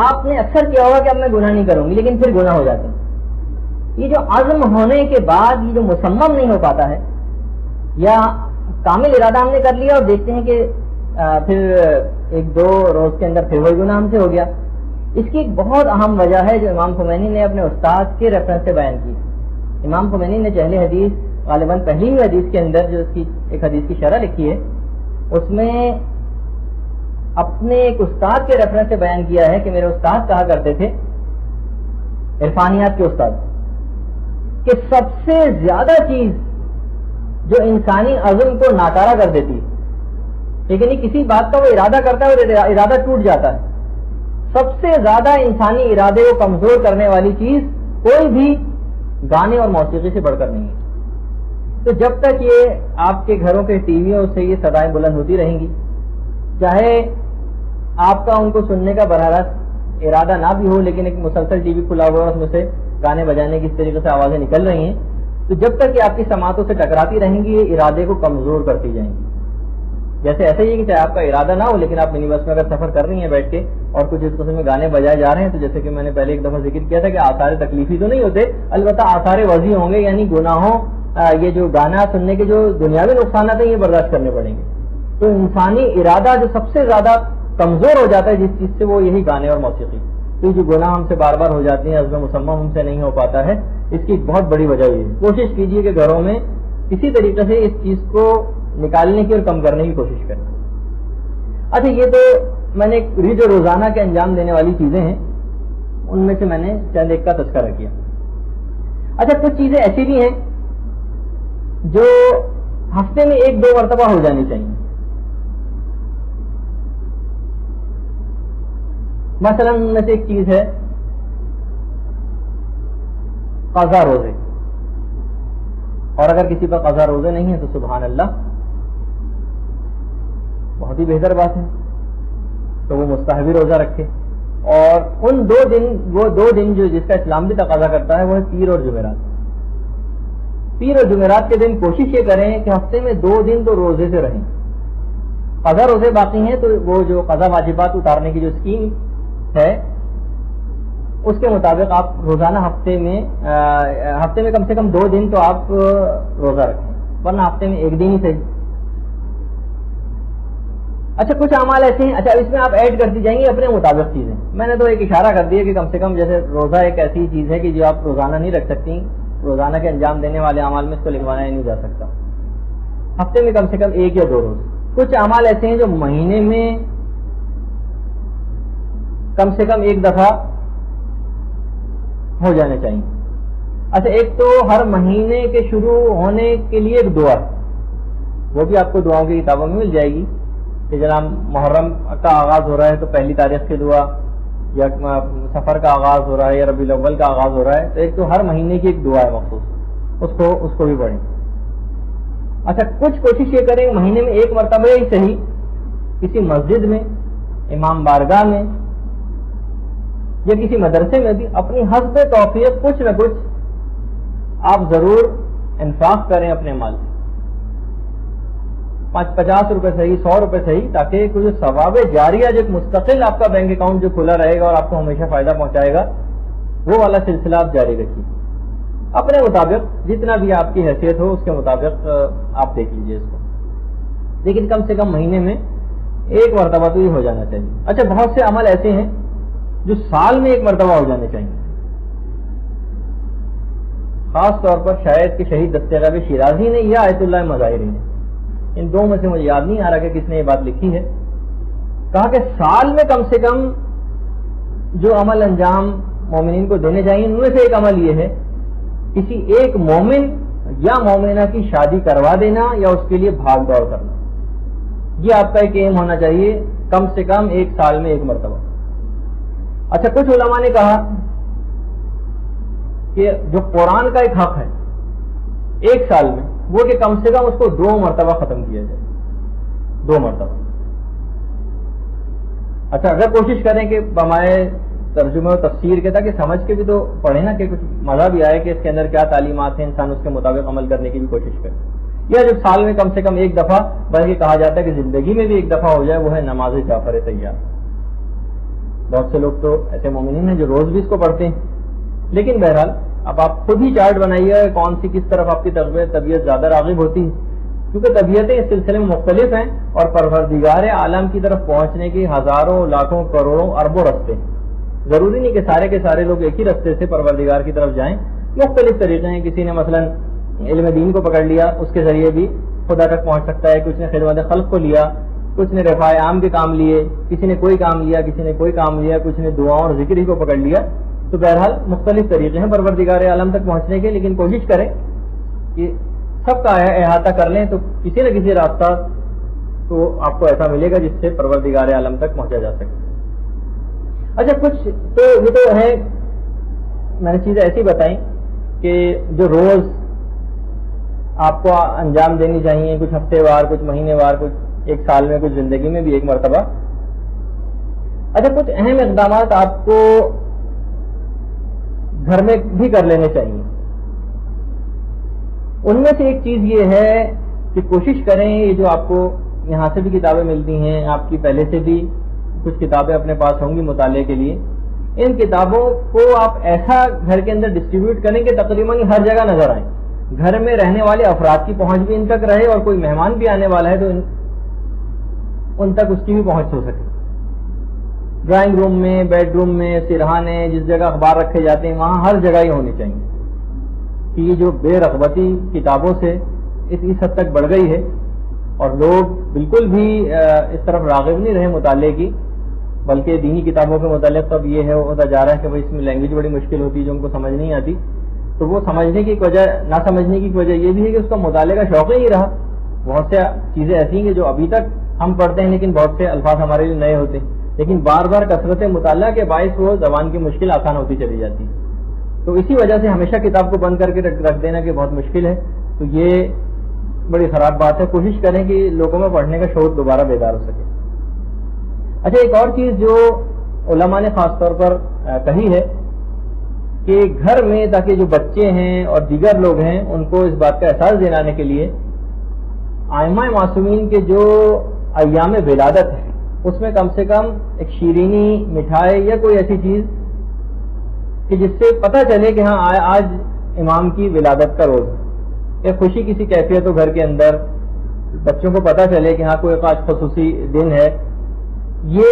آپ نے اکثر کیا ہوگا کہ اب میں گناہ نہیں کروں گی، لیکن پھر گناہ ہو جاتے ہیں. یہ جو عزم ہونے کے بعد یہ جو مصمم نہیں ہو پاتا ہے، یا کامل ارادہ ہم نے کر لیا اور دیکھتے ہیں کہ پھر 1-2 روز کے اندر پھر وہی گناہ ہم سے ہو گیا. اس کی ایک بہت اہم وجہ ہے جو امام خمینی نے اپنے استاد کے ریفرنس سے بیان کی. امام خمینی نے جہل حدیث غالباً پہلی ہی حدیث کے اندر جو اس کی ایک حدیث کی شرح لکھی ہے، اس میں اپنے ایک استاد کے ریفرنس سے بیان کیا ہے کہ میرے استاد کہا کرتے تھے، عرفانیات کے استاد، کہ سب سے زیادہ چیز جو انسانی عزم کو ناکارہ کر دیتی ہے، لیکن کسی بات کا وہ ارادہ کرتا ہے اور ارادہ ٹوٹ جاتا ہے، سب سے زیادہ انسانی ارادے کو کمزور کرنے والی چیز کوئی بھی گانے اور موسیقی سے بڑھ کر نہیں ہے. تو جب تک یہ آپ کے گھروں کے ٹی ویوں سے یہ صدائیں بلند ہوتی رہیں گی، چاہے آپ کا ان کو سننے کا براہ راست ارادہ نہ بھی ہو، لیکن ایک مسلسل ٹی وی کھلا ہوا ہے، اس میں سے گانے بجانے کی اس طریقے سے آوازیں نکل رہی ہیں، تو جب تک کہ آپ کی سماعتوں سے ٹکراتی رہیں گی یہ ارادے کو کمزور کرتی جائیں گی. جیسے ایسے ہی ہے کہ چاہے آپ کا ارادہ نہ ہو لیکن آپ منی بس میں اگر سفر کر رہی ہیں بیٹھ کے اور کچھ اس قسم میں گانے بجائے جا رہے ہیں، تو جیسے کہ میں نے پہلے ایک دفعہ ذکر کیا تھا کہ آثار تکلیفی تو نہیں ہوتے، البتہ آثار وضعی ہوں گے، یعنی گناہوں یہ جو گانا سننے کے جو دنیاوی نقصانات ہیں یہ برداشت کرنے پڑیں گے. تو انسانی ارادہ جو سب سے زیادہ کمزور ہو جاتا ہے جس چیز سے، وہ یہی گانے اور موسیقی. تو جو گناہ ہم سے بار بار ہو جاتی ہیں، عزم مسمم ہم سے نہیں ہو پاتا ہے، اس کی ایک بہت بڑی وجہ یہ ہے. کوشش کیجیے کہ گھروں میں کسی طریقے سے اس چیز کو نکالنے کی اور کم کرنے کی کوشش کریں. اچھا، یہ تو میں نے جو روزانہ کے انجام دینے والی چیزیں ہیں ان میں سے میں نے چند ایک کا تذکرہ کیا. اچھا، کچھ چیزیں ایسی بھی ہیں جو ہفتے میں 1-2 مرتبہ ہو جانی چاہیے. مثلا ان میں سے ایک چیز ہے قضا روزے، اور اگر کسی پر قضا روزے نہیں ہے تو سبحان اللہ، بہت ہی بہتر بات ہے، تو وہ مستحبی روزہ رکھے. اور ان 2 دن، وہ 2 دن جو جس کا اسلام بھی تقاضا کرتا ہے وہ ہے پیر اور جمعرات. پیر اور جمعرات کے دن کوشش یہ کریں کہ ہفتے میں 2 دن تو روزے سے رہیں. قضا روزے باقی ہیں تو وہ جو قضا واجبات اتارنے کی جو اسکیم ہے اس کے مطابق آپ روزانہ ہفتے میں کم سے کم 2 دن تو آپ روزہ رکھیں، ورنہ ہفتے میں 1 دن ہی صحیح. اچھا، کچھ اعمال ایسے ہیں، اچھا اس میں آپ ایڈ کرتی جائیں گی اپنے مطابق چیزیں. میں نے تو ایک اشارہ کر دیا کہ کم سے کم جیسے روزہ ایک ایسی چیز ہے کہ جو آپ روزانہ نہیں رکھ سکتی، روزانہ کے انجام دینے والے اعمال میں اس کو لکھوانا ہی نہیں جا سکتا. ہفتے میں کم سے کم 1 یا 2 روز. کچھ اعمال ایسے ہیں جو مہینے میں کم سے کم 1 دفعہ ہو جانے چاہیے. اچھا، ایک تو ہر مہینے کے شروع ہونے کے لیے ایک دعا، وہ بھی آپ کو دعاؤں کی کتابوں میں مل جائے گی کہ جناب محرم کا آغاز ہو رہا ہے تو 1 تاریخ کی دعا، یا سفر کا آغاز ہو رہا ہے یا ربیع الاول کا آغاز ہو رہا ہے تو ایک تو ہر مہینے کی ایک دعا ہے مخصوص، اس کو بھی پڑھیں. اچھا، کچھ کوشش یہ کریں مہینے میں 1 مرتبہ ہی صحیح کسی مسجد میں، امام بارگاہ میں یا کسی مدرسے میں بھی اپنی حسب توفیق کچھ نہ کچھ آپ ضرور انفاق کریں اپنے مال سے. 50 روپے صحیح، 100 روپے صحیح، تاکہ کچھ ثواب جاریہ جو مستقل آپ کا بینک اکاؤنٹ جو کھلا رہے گا اور آپ کو ہمیشہ فائدہ پہنچائے گا، وہ والا سلسلہ آپ جاری رکھیے. اپنے مطابق جتنا بھی آپ کی حیثیت ہو اس کے مطابق آپ دیکھ لیجیے اس کو، لیکن کم سے کم مہینے میں 1 مرتبہ تو یہ ہو جانا چاہیے. اچھا، بہت سے عمل ایسے ہیں جو سال میں 1 مرتبہ ہو جانے چاہیے. خاص طور پر شاید کہ شہید دستیغ شیرازی نے یا آیت اللہ مظاہری نے، ان 2 میں سے مجھے یاد نہیں آ رہا کہ کس نے یہ بات لکھی ہے، کہا کہ سال میں کم سے کم جو عمل انجام مومنین کو دینے چاہیے ان میں سے ایک عمل یہ ہے کسی ایک مومن یا مومنہ کی شادی کروا دینا یا اس کے لیے بھاگ دوڑ کرنا. یہ آپ کا ایک ایم ہونا چاہیے کم سے کم 1 سال میں 1 مرتبہ. اچھا، کچھ علماء نے کہا کہ جو قرآن کا ایک حق ہے 1 سال میں، وہ کہ کم سے کم اس کو 2 مرتبہ ختم کیا جائے، 2 مرتبہ. اچھا، اگر کوشش کریں کہ ہمارے ترجمے و تفسیر کے تاکہ سمجھ کے بھی تو پڑھیں نا کہ کچھ مزہ بھی آئے کہ اس کے اندر کیا تعلیمات ہیں، انسان اس کے مطابق عمل کرنے کی بھی کوشش کرے. یا جب سال میں کم سے کم 1 دفعہ، بلکہ کہا جاتا ہے کہ زندگی میں بھی 1 دفعہ ہو جائے، وہ ہے نماز جعفر طیار. بہت سے لوگ تو ایسے مومنین ہیں جو روز بھی اس کو پڑھتے ہیں، لیکن بہرحال اب آپ خود ہی چارٹ بنائیے کون سی کس طرف آپ کی طبیعت زیادہ راغب ہوتی ہے، کیونکہ طبیعتیں اس سلسلے میں مختلف ہیں اور پروردگار عالم کی طرف پہنچنے کے ہزاروں، لاکھوں، کروڑوں، اربوں رستے ہیں. ضروری نہیں کہ سارے لوگ ایک ہی رستے سے پروردگار کی طرف جائیں، مختلف طریقے ہیں. کسی نے مثلا علم دین کو پکڑ لیا، اس کے ذریعے بھی خدا تک پہنچ سکتا ہے. کچھ نے خدمت خلق کو لیا، کچھ نے رفاع عام کے کام لیے، کسی نے کوئی کام لیا، کسی نے کوئی کام لیا، کچھ نے دعاؤں اور ذکر ہی کو پکڑ لیا. تو بہرحال مختلف طریقے ہیں پروردگار عالم تک پہنچنے کے، لیکن کوشش کریں کہ سب کا احاطہ کر لیں تو کسی نہ کسی راستہ تو آپ کو ایسا ملے گا جس سے پروردگار عالم تک پہنچا جا سکے. اچھا، کچھ تو یہ تو ہے میں نے چیزیں ایسی بتائیں کہ جو روز آپ کو انجام دینی چاہیے، کچھ ہفتے وار، کچھ مہینے وار، کچھ ایک سال میں، کچھ زندگی میں بھی ایک مرتبہ. اچھا، کچھ اہم اقدامات آپ کو گھر میں بھی کر لینے چاہیے. ان میں سے ایک چیز یہ ہے کہ کوشش کریں، یہ جو آپ کو یہاں سے بھی کتابیں ملتی ہیں، آپ کی پہلے سے بھی کچھ کتابیں اپنے پاس ہوں گی مطالعے کے لیے، ان کتابوں کو آپ ایسا گھر کے اندر ڈسٹریبیوٹ کریں کہ تقریباً ہر جگہ نظر آئیں. گھر میں رہنے والے افراد کی پہنچ بھی ان تک رہے، اور کوئی مہمان بھی آنے والا ہے تو ان تک اس کی بھی پہنچ ہو سکے. ڈرائنگ روم میں، بیڈ روم میں، سرہانے، جس جگہ اخبار رکھے جاتے ہیں وہاں ہر جگہ ہی ہونی چاہیے. کہ یہ جو بے رغبتی کتابوں سے اس حد تک بڑھ گئی ہے اور لوگ بالکل بھی اس طرف راغب نہیں رہے مطالعے کی، بلکہ دینی کتابوں کے متعلق اب یہ ہے ہوتا جا رہا ہے کہ بھائی اس میں لینگویج بڑی مشکل ہوتی ہے جو ان کو سمجھ نہیں آتی. تو وہ سمجھنے کی وجہ، نہ سمجھنے کی وجہ یہ بھی ہے کہ اس کا مطالعے کا شوق ہی نہیں رہا. بہت سے چیزیں ایسی ہیں کہ جو ابھی تک ہم پڑھتے ہیں لیکن بہت سے الفاظ ہمارے لیے نئے ہوتے ہیں، لیکن بار بار کثرت مطالعہ کے باعث وہ زبان کی مشکل آسان ہوتی چلی جاتی ہے. تو اسی وجہ سے ہمیشہ کتاب کو بند کر کے رکھ دینا کہ بہت مشکل ہے، تو یہ بڑی خراب بات ہے. کوشش کریں کہ لوگوں میں پڑھنے کا شوق دوبارہ بیدار ہو سکے. اچھا، ایک اور چیز جو علماء نے خاص طور پر کہی ہے کہ گھر میں تاکہ جو بچے ہیں اور دیگر لوگ ہیں ان کو اس بات کا احساس دلانے کے لیے ائمہ معصومین کے جو ایام ولادت ہے اس میں کم سے کم ایک شیرینی، مٹھائی یا کوئی ایسی چیز کہ جس سے پتہ چلے کہ ہاں آج امام کی ولادت کا روز ہے، یا خوشی کسی کیفیت ہو گھر کے اندر، بچوں کو پتہ چلے کہ ہاں کوئی خاص خصوصی دن ہے. یہ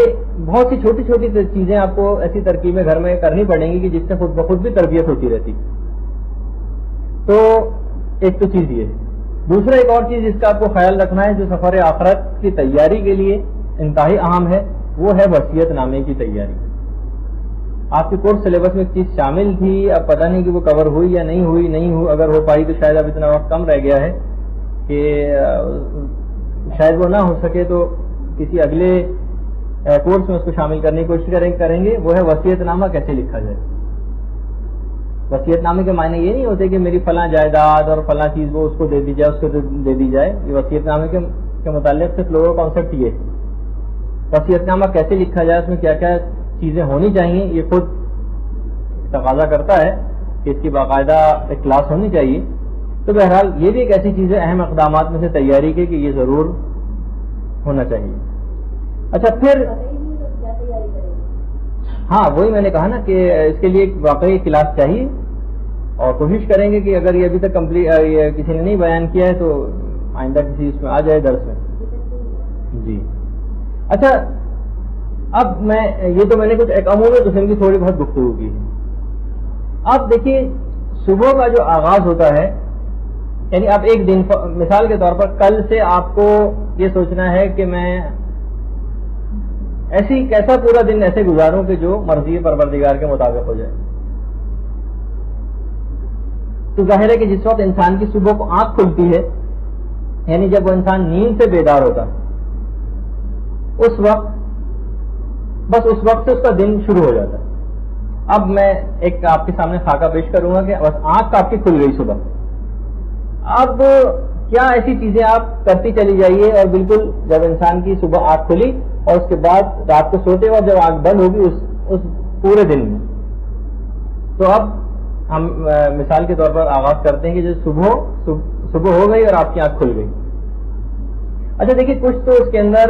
بہت سی چھوٹی چھوٹی چیزیں آپ کو ایسی ترکیبیں گھر میں کرنی پڑیں گی کہ جس سے خود بخود بھی تربیت ہوتی رہتی. تو ایک تو چیز یہ ہے. دوسرا ایک اور چیز جس کا آپ کو خیال رکھنا ہے جو سفر آخرت کی تیاری کے لیے انتہائی اہم ہے، وہ ہے وصیت نامے کی تیاری. آپ کے کورس سلیبس میں ایک چیز شامل تھی، اب پتہ نہیں کہ وہ کور ہوئی یا نہیں ہوئی. اگر ہو پائی تو شاید اب اتنا وقت کم رہ گیا ہے کہ شاید وہ نہ ہو سکے، تو کسی اگلے کورس میں اس کو شامل کرنے کی کوشش کریں گے. وہ ہے وصیت نامہ کیسے لکھا جائے. وصیت نامے کے معنی یہ نہیں ہوتے کہ میری فلاں جائیداد اور فلاں چیز وہ اس کو دے دی جائے، اس کو دے دی جائے. یہ وصیت نامے کے متعلق صرف لوگوں کا کانسیپٹ یہ ہے. وصیت نامہ کیسے لکھا جائے، اس میں کیا کیا چیزیں ہونی چاہیے، یہ خود تقاضا کرتا ہے کہ اس کی باقاعدہ ایک کلاس ہونی چاہیے. تو بہرحال یہ بھی ایک ایسی چیز ہے اہم اقدامات میں سے تیاری کے کہ یہ ضرور ہونا چاہیے. اچھا، پھر ہاں وہی میں نے کہا نا کہ اس کے لیے ایک واقعی کلاس چاہیے، اور کوشش کریں گے کہ اگر یہ ابھی تک کسی نے نہیں بیان کیا ہے تو آئندہ کسی اس میں آ جائے درس میں. جی اچھا، اب یہ تو میں نے کچھ ایک عمومی قسم کی تھوڑی بہت گفتگو کی ہے. اب دیکھیے صبح کا جو آغاز ہوتا ہے، یعنی اب ایک دن مثال کے طور پر کل سے آپ کو یہ سوچنا ہے کہ میں کیسا پورا دن ایسے گزاروں کہ جو مرضی پروردگار کے مطابق ہو جائے. تو ظاہر ہے کہ جس وقت انسان کی صبح کو آنکھ کھلتی ہے، یعنی جب وہ انسان نیند سے بیدار ہوتا ہے، اس وقت سے اس کا دن شروع ہو جاتا ہے. اب میں ایک آپ کے سامنے خاکہ پیش کروں گا کہ بس آنکھ آپ کی کھل گئی صبح. اب کیا ایسی چیزیں آپ کرتی چلی جائیے، اور بالکل جب انسان کی صبح آنکھ کھلی اور اس کے بعد رات کو سوتے وقت جب آنکھ بند ہوگی اس پورے دن میں. تو اب ہم مثال کے طور پر آغاز کرتے ہیں کہ جو صبح ہو گئی اور آپ کی آنکھ کھل گئی. اچھا دیکھیے، کچھ تو اس کے اندر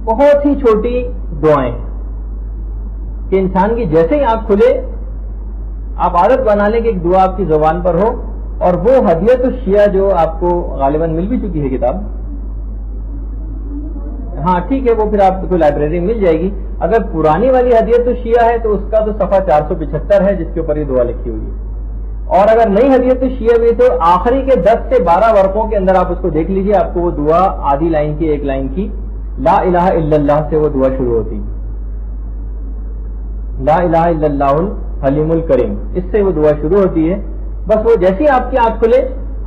بہت ہی چھوٹی دعائیں کہ انسان کی جیسے ہی آنکھ کھلے آپ عادت بنا لیں کہ ایک دعا آپ کی زبان پر ہو، اور وہ ہدیت الشیعہ جو آپ کو غالباً مل بھی چکی ہے کتاب، ہاں ٹھیک ہے، وہ پھر آپ کو لائبریری میں مل جائے گی. اگر پرانی والی ہدیت الشیعہ ہے تو اس کا تو صفحہ 475 ہے جس کے اوپر یہ دعا لکھی ہوئی ہے. اور اگر نئی ہدیت الشیعہ بھی تو آخری کے 10 سے 12 ورقوں کے اندر آپ اس کو دیکھ لیجئے، آپ کو وہ دعا آدھی لائن کی، ایک لائن کی، لا الہ الا اللہ سے وہ دعا شروع ہوتی. لا الہ الا اللہ الحلیم الکریم، اس سے وہ دعا شروع ہوتی ہے. بس وہ جیسی آپ کی آنکھ کھلے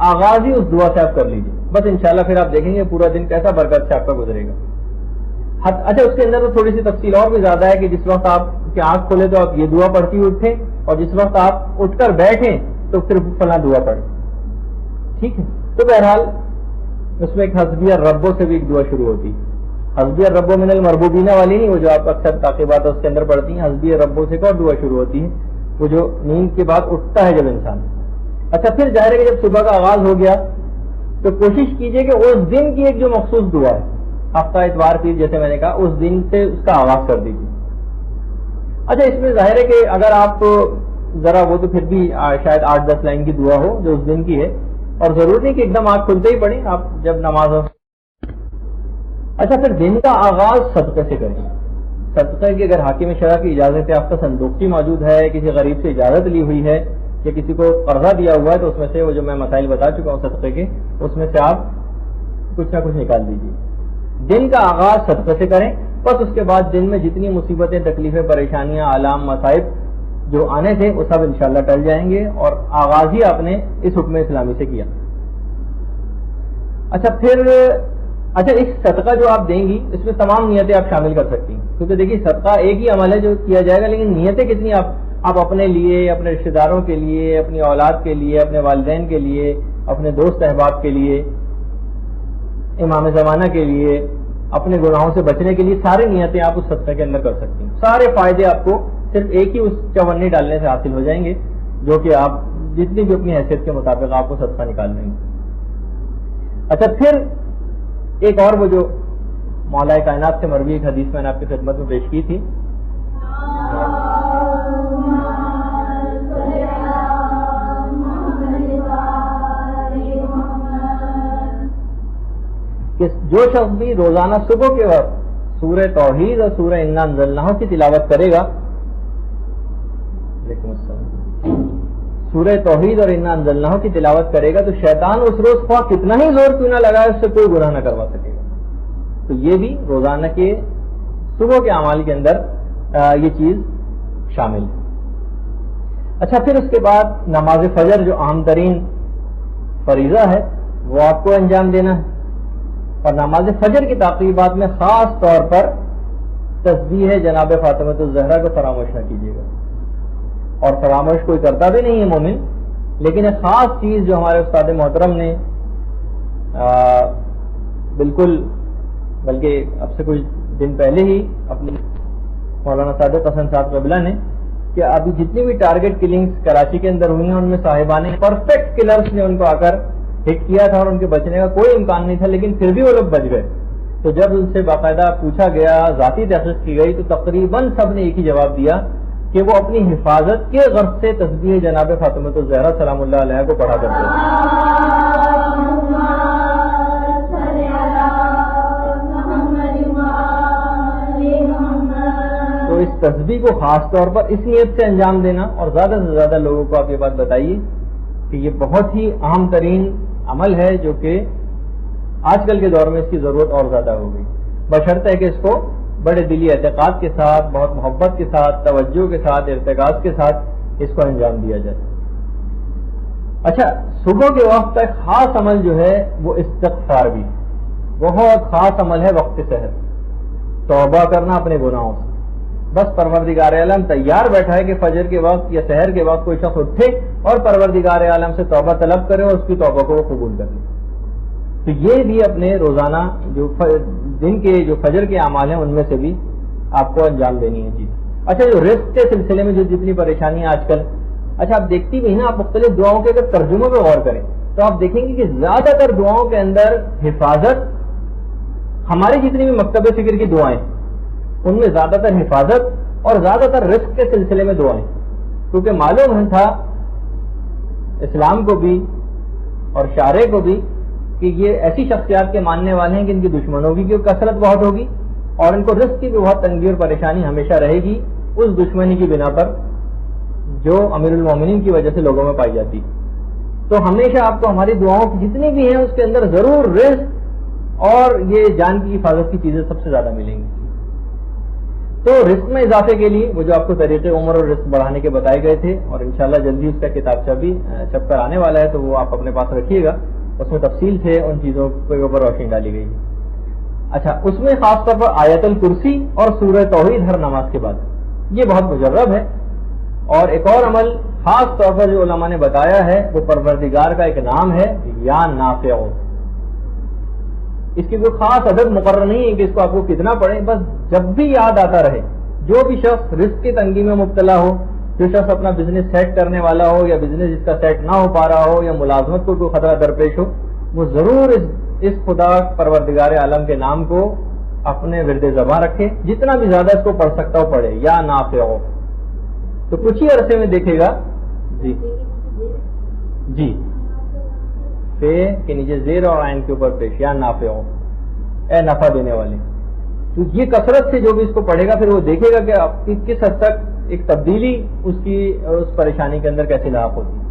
آغاز ہی اس دعا سے آپ کر لیجیے. بس انشاءاللہ پھر آپ دیکھیں گے پورا دن کیسا برکت سے آپ کا گزرے گا. اچھا، اس کے اندر تو تھوڑی سی تفصیل اور بھی زیادہ ہے کہ جس وقت آپ کی آنکھ کھولے تو آپ یہ دعا پڑھتی اٹھیں، اور جس وقت آپ اٹھ کر بیٹھیں تو پھر فلاں دعا پڑھیں. ٹھیک ہے. تو بہرحال اس میں ایک حسبی الربو سے بھی ایک دعا شروع ہوتی ہے. حسبی الربو من المربوبین والی نہیں، وہ جو آپ اکثر تاقیبات اس کے اندر پڑھتی ہیں. حسبی الربو سے ایک اور دعا شروع ہوتی ہے، وہ جو نیند کے بعد اٹھتا ہے جب انسان. اچھا پھر ظاہر ہے کہ جب صبح کا آغاز ہو گیا تو کوشش کیجئے کہ اس دن کی ایک جو مخصوص دعا ہے، ہفتہ اتوار پیر جیسے میں نے کہا، اس دن سے اس کا آغاز کر دیجیے. اچھا اس میں ظاہر ہے کہ اگر آپ ذرا وہ تو پھر بھی شاید 8-10 لائن کی دعا ہو جو اس دن کی ہے، اور ضرور نہیں کہ ایک دم آنکھ کھلتے ہی پڑھیں آپ جب نماز ہو. اچھا پھر دن کا آغاز صدقے سے کریں. صدقے کی اگر حاکم شرع کی اجازت یافتہ صندوقچی موجود ہے، کسی غریب سے اجازت لی ہوئی ہے یا کسی کو قرضہ دیا ہوا ہے، تو اس میں سے وہ جو میں مسائل بتا چکا ہوں صدقے کے، اس میں سے آپ کچھ نہ کچھ نکال دیجیے. دن کا آغاز صدقے سے کریں، بس اس کے بعد دن میں جتنی مصیبتیں، تکلیفیں، پریشانیاں، آلام، مصائب جو آنے تھے وہ سب انشاءاللہ ٹل جائیں گے، اور آغاز ہی آپ نے اس حکم اسلامی سے کیا. اچھا اس صدقہ جو آپ دیں گی اس میں تمام نیتیں آپ شامل کر سکتی ہیں، کیونکہ دیکھیے صدقہ ایک ہی عمل ہے جو کیا جائے گا، لیکن نیتیں کتنی آپ اپنے لیے، اپنے رشتہ داروں کے لیے، اپنی اولاد کے لیے، اپنے والدین کے لیے، اپنے دوست احباب کے لیے، امام زمانہ کے لیے، اپنے گناہوں سے بچنے کے لیے، ساری نیتیں آپ اس صدقے کے اندر کر سکتی ہیں. سارے فائدے آپ کو صرف ایک ہی اس چونی ڈالنے سے حاصل ہو جائیں گے، جو کہ آپ جتنی بھی اپنی حیثیت کے مطابق آپ کو صدقہ نکال لیں گے. اچھا پھر ایک اور وہ جو مولا کائنات سے مروی ایک حدیث میں نے آپ کی خدمت میں پیش کی تھی کہ جو شخص بھی روزانہ صبح کے وقت سورہ توحید اور سورہ انا انزلناہ کی تلاوت کرے گا، سورہ توحید اور انا انزلناہ کی تلاوت کرے گا، تو شیطان اس روز خواہ کتنا ہی زور کیوں نہ لگائے اس سے کوئی گناہ نہ کروا سکے گا. تو یہ بھی روزانہ کے صبح کے اعمال کے اندر یہ چیز شامل ہے. اچھا پھر اس کے بعد نماز فجر جو عام ترین فریضہ ہے وہ آپ کو انجام دینا ہے، اور نماز فجر کی تعقیبات میں خاص طور پر تسبیح جناب فاطمہ الزہرا کو فراموش نہ کیجیے گا. اور فراموش کوئی کرتا بھی نہیں ہے مومن، لیکن ایک خاص چیز جو ہمارے استاد محترم نے بالکل بلکہ اب سے کچھ دن پہلے ہی اپنی مولانا صادق حسن صاحب قبلہ نے کہ ابھی جتنی بھی ٹارگٹ کلنگز کراچی کے اندر ہوئی ہیں ان میں صاحبان پرفیکٹ کلرز نے ان کو آ کر ہٹ کیا تھا اور ان کے بچنے کا کوئی امکان نہیں تھا، لیکن پھر بھی وہ لوگ بچ گئے. تو جب ان سے باقاعدہ پوچھا گیا، ذاتی تحقیق کی گئی، تو تقریباً سب نے ایک ہی جواب دیا کہ وہ اپنی حفاظت کے غرض سے تسبیح جناب فاطمہ الزہرا سلام اللہ علیہ کو پڑھا کرتے تھے. تو اس تسبیح کو خاص طور پر اس نیت سے انجام دینا، اور زیادہ سے زیادہ لوگوں کو آپ یہ بات بتائیے کہ یہ بہت ہی اہم ترین عمل ہے جو کہ آج کل کے دور میں اس کی ضرورت اور زیادہ ہو گئی، بشرطے کہ اس کو بڑے دلی اعتقاد کے ساتھ، بہت محبت کے ساتھ، توجہ کے ساتھ، ارتکاز کے ساتھ اس کو انجام دیا جائے. اچھا صبح کے وقت ایک خاص عمل جو ہے وہ استغفار بھی بہت خاص عمل ہے. وقت سحر توبہ کرنا اپنے گناہوں سے. بس پروردگار عالم تیار بیٹھا ہے کہ فجر کے وقت یا سحر کے وقت کوئی شخص اٹھے اور پروردگار عالم سے توبہ طلب کرے اور اس کی توبہ کو وہ قبول کر لے. تو یہ بھی اپنے روزانہ جو دن کے جو فجر کے اعمال ہیں ان میں سے بھی آپ کو انجام دینی ہے چیز. اچھا جو رزق کے سلسلے میں جو جتنی پریشانیاں آج کل، اچھا آپ دیکھتی بھی نا، آپ مختلف دعاؤں کے اگر ترجموں پہ غور کریں تو آپ دیکھیں گے کہ زیادہ تر دعاؤں کے اندر حفاظت، ہماری جتنی بھی مکتب فکر کی دعائیں ان میں زیادہ تر حفاظت اور زیادہ تر رزق کے سلسلے میں دعائیں، کیونکہ معلوم تھا اسلام کو بھی اور شارع کو بھی کہ یہ ایسی شخصیات کے ماننے والے ہیں کہ ان کی دشمنوں کی کثرت بہت ہوگی اور ان کو رزق کی بھی بہت تنگی اور پریشانی ہمیشہ رہے گی اس دشمنی کی بنا پر جو امیر المومنین کی وجہ سے لوگوں میں پائی جاتی. تو ہمیشہ آپ کو ہماری دعاؤں کی جتنی بھی ہیں اس کے اندر ضرور رزق اور یہ جان کی حفاظت کی چیزیں سب سے زیادہ ملیں گی. تو رزق میں اضافے کے لیے وہ جو آپ کو طریقے عمر اور رزق بڑھانے کے بتائے گئے تھے، اور انشاءاللہ جلدی اس کا کتابچہ بھی چھپ کر آنے والا ہے، تو وہ آپ اپنے پاس رکھیے گا. اس میں تفصیل سے ان چیزوں کے اوپر روشنی ڈالی گئی ہے. اچھا اس میں خاص طور پر آیت الکرسی اور سورہ توحید ہر نماز کے بعد یہ بہت مجرب ہے. اور ایک اور عمل خاص طور پر جو علماء نے بتایا ہے وہ پروردگار کا ایک نام ہے یا نافع. اس کی کوئی خاص عدد مقرر نہیں ہے کہ اس کو آپ کو کتنا پڑھیں، بس جب بھی یاد آتا رہے. جو بھی شخص رزق کی تنگی میں مبتلا ہو، جو شخص اپنا بزنس سیٹ کرنے والا ہو یا بزنس جس کا سیٹ نہ ہو پا رہا ہو یا ملازمت کو کوئی خطرہ درپیش ہو، وہ ضرور اس خدا پروردگار عالم کے نام کو اپنے ورد زباں رکھے. جتنا بھی زیادہ اس کو پڑھ سکتا ہو پڑھے، یا نافع ہو. تو کچھ ہی عرصے میں دیکھے گا. جی فے کے نیچے زیر اور عین کے اوپر پیش، یا نافع ہو، اے نفع دینے والے. تو یہ کثرت سے جو بھی اس کو پڑھے گا پھر وہ دیکھے گا کہ آپ کی کس حد تک ایک تبدیلی اس پریشانی کے اندر کیسے لاحق ہوتی ہے.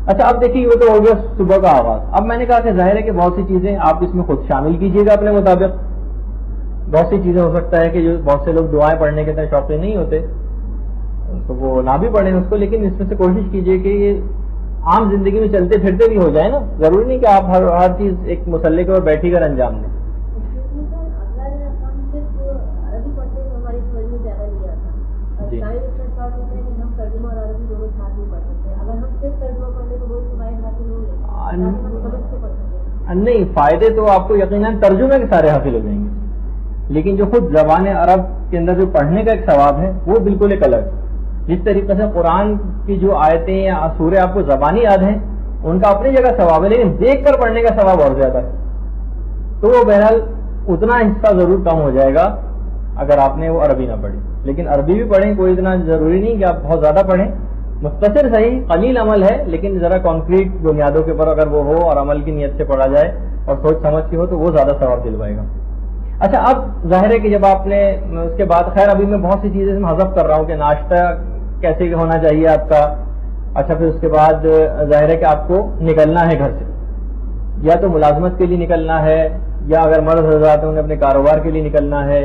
اچھا اب دیکھیے وہ تو ہو گیا صبح کا آغاز. اب میں نے کہا کہ ظاہر ہے کہ بہت سی چیزیں آپ اس میں خود شامل کیجیے گا اپنے مطابق. بہت سی چیزیں ہو سکتا ہے کہ جو بہت سے لوگ دعائیں پڑھنے کے اتنے شوقین نہیں ہوتے تو وہ نہ بھی پڑھیں اس کو، لیکن اس میں سے کوشش کیجیے کہ یہ عام زندگی میں چلتے پھرتے بھی ہو جائے نا. ضروری نہیں کہ آپ ہر چیز ایک مسلح کے اوپر بیٹھی کر انجام دیں. جی نہیں، فائدے تو آپ کو یقیناً ترجمے کے سارے حاصل ہو جائیں گے، لیکن جو خود زبان عرب کے اندر جو پڑھنے کا ایک ثواب ہے وہ بالکل ایک الگ. جس طریقے سے قرآن کی جو آیتیں یا سورے آپ کو زبانی یاد ہیں ان کا اپنی جگہ ثواب ہے، لیکن دیکھ کر پڑھنے کا ثواب اور زیادہ ہے. تو وہ بہرحال اتنا حصہ ضرور کم ہو جائے گا اگر آپ نے وہ عربی نہ پڑھی. لیکن عربی بھی پڑھیں، کوئی اتنا ضروری نہیں کہ آپ بہت زیادہ پڑھیں. مختصر صحیح قلیل عمل ہے، لیکن ذرا کانکریٹ بنیادوں کے اوپر اگر وہ ہو اور عمل کی نیت سے پڑھا جائے اور سوچ سمجھ کی ہو تو وہ زیادہ ثواب دلوائے گا. اچھا اب ظاہر ہے کہ جب آپ نے اس کے بعد، خیر ابھی میں بہت سی چیزیں حذف کر رہا ہوں کہ ناشتہ کیسے ہونا چاہیے آپ کا. اچھا پھر اس کے بعد ظاہر ہے کہ آپ کو نکلنا ہے گھر سے، یا تو ملازمت کے لیے نکلنا ہے، یا اگر مرد حضرات ہیں انہیں اپنے کاروبار کے لیے نکلنا ہے،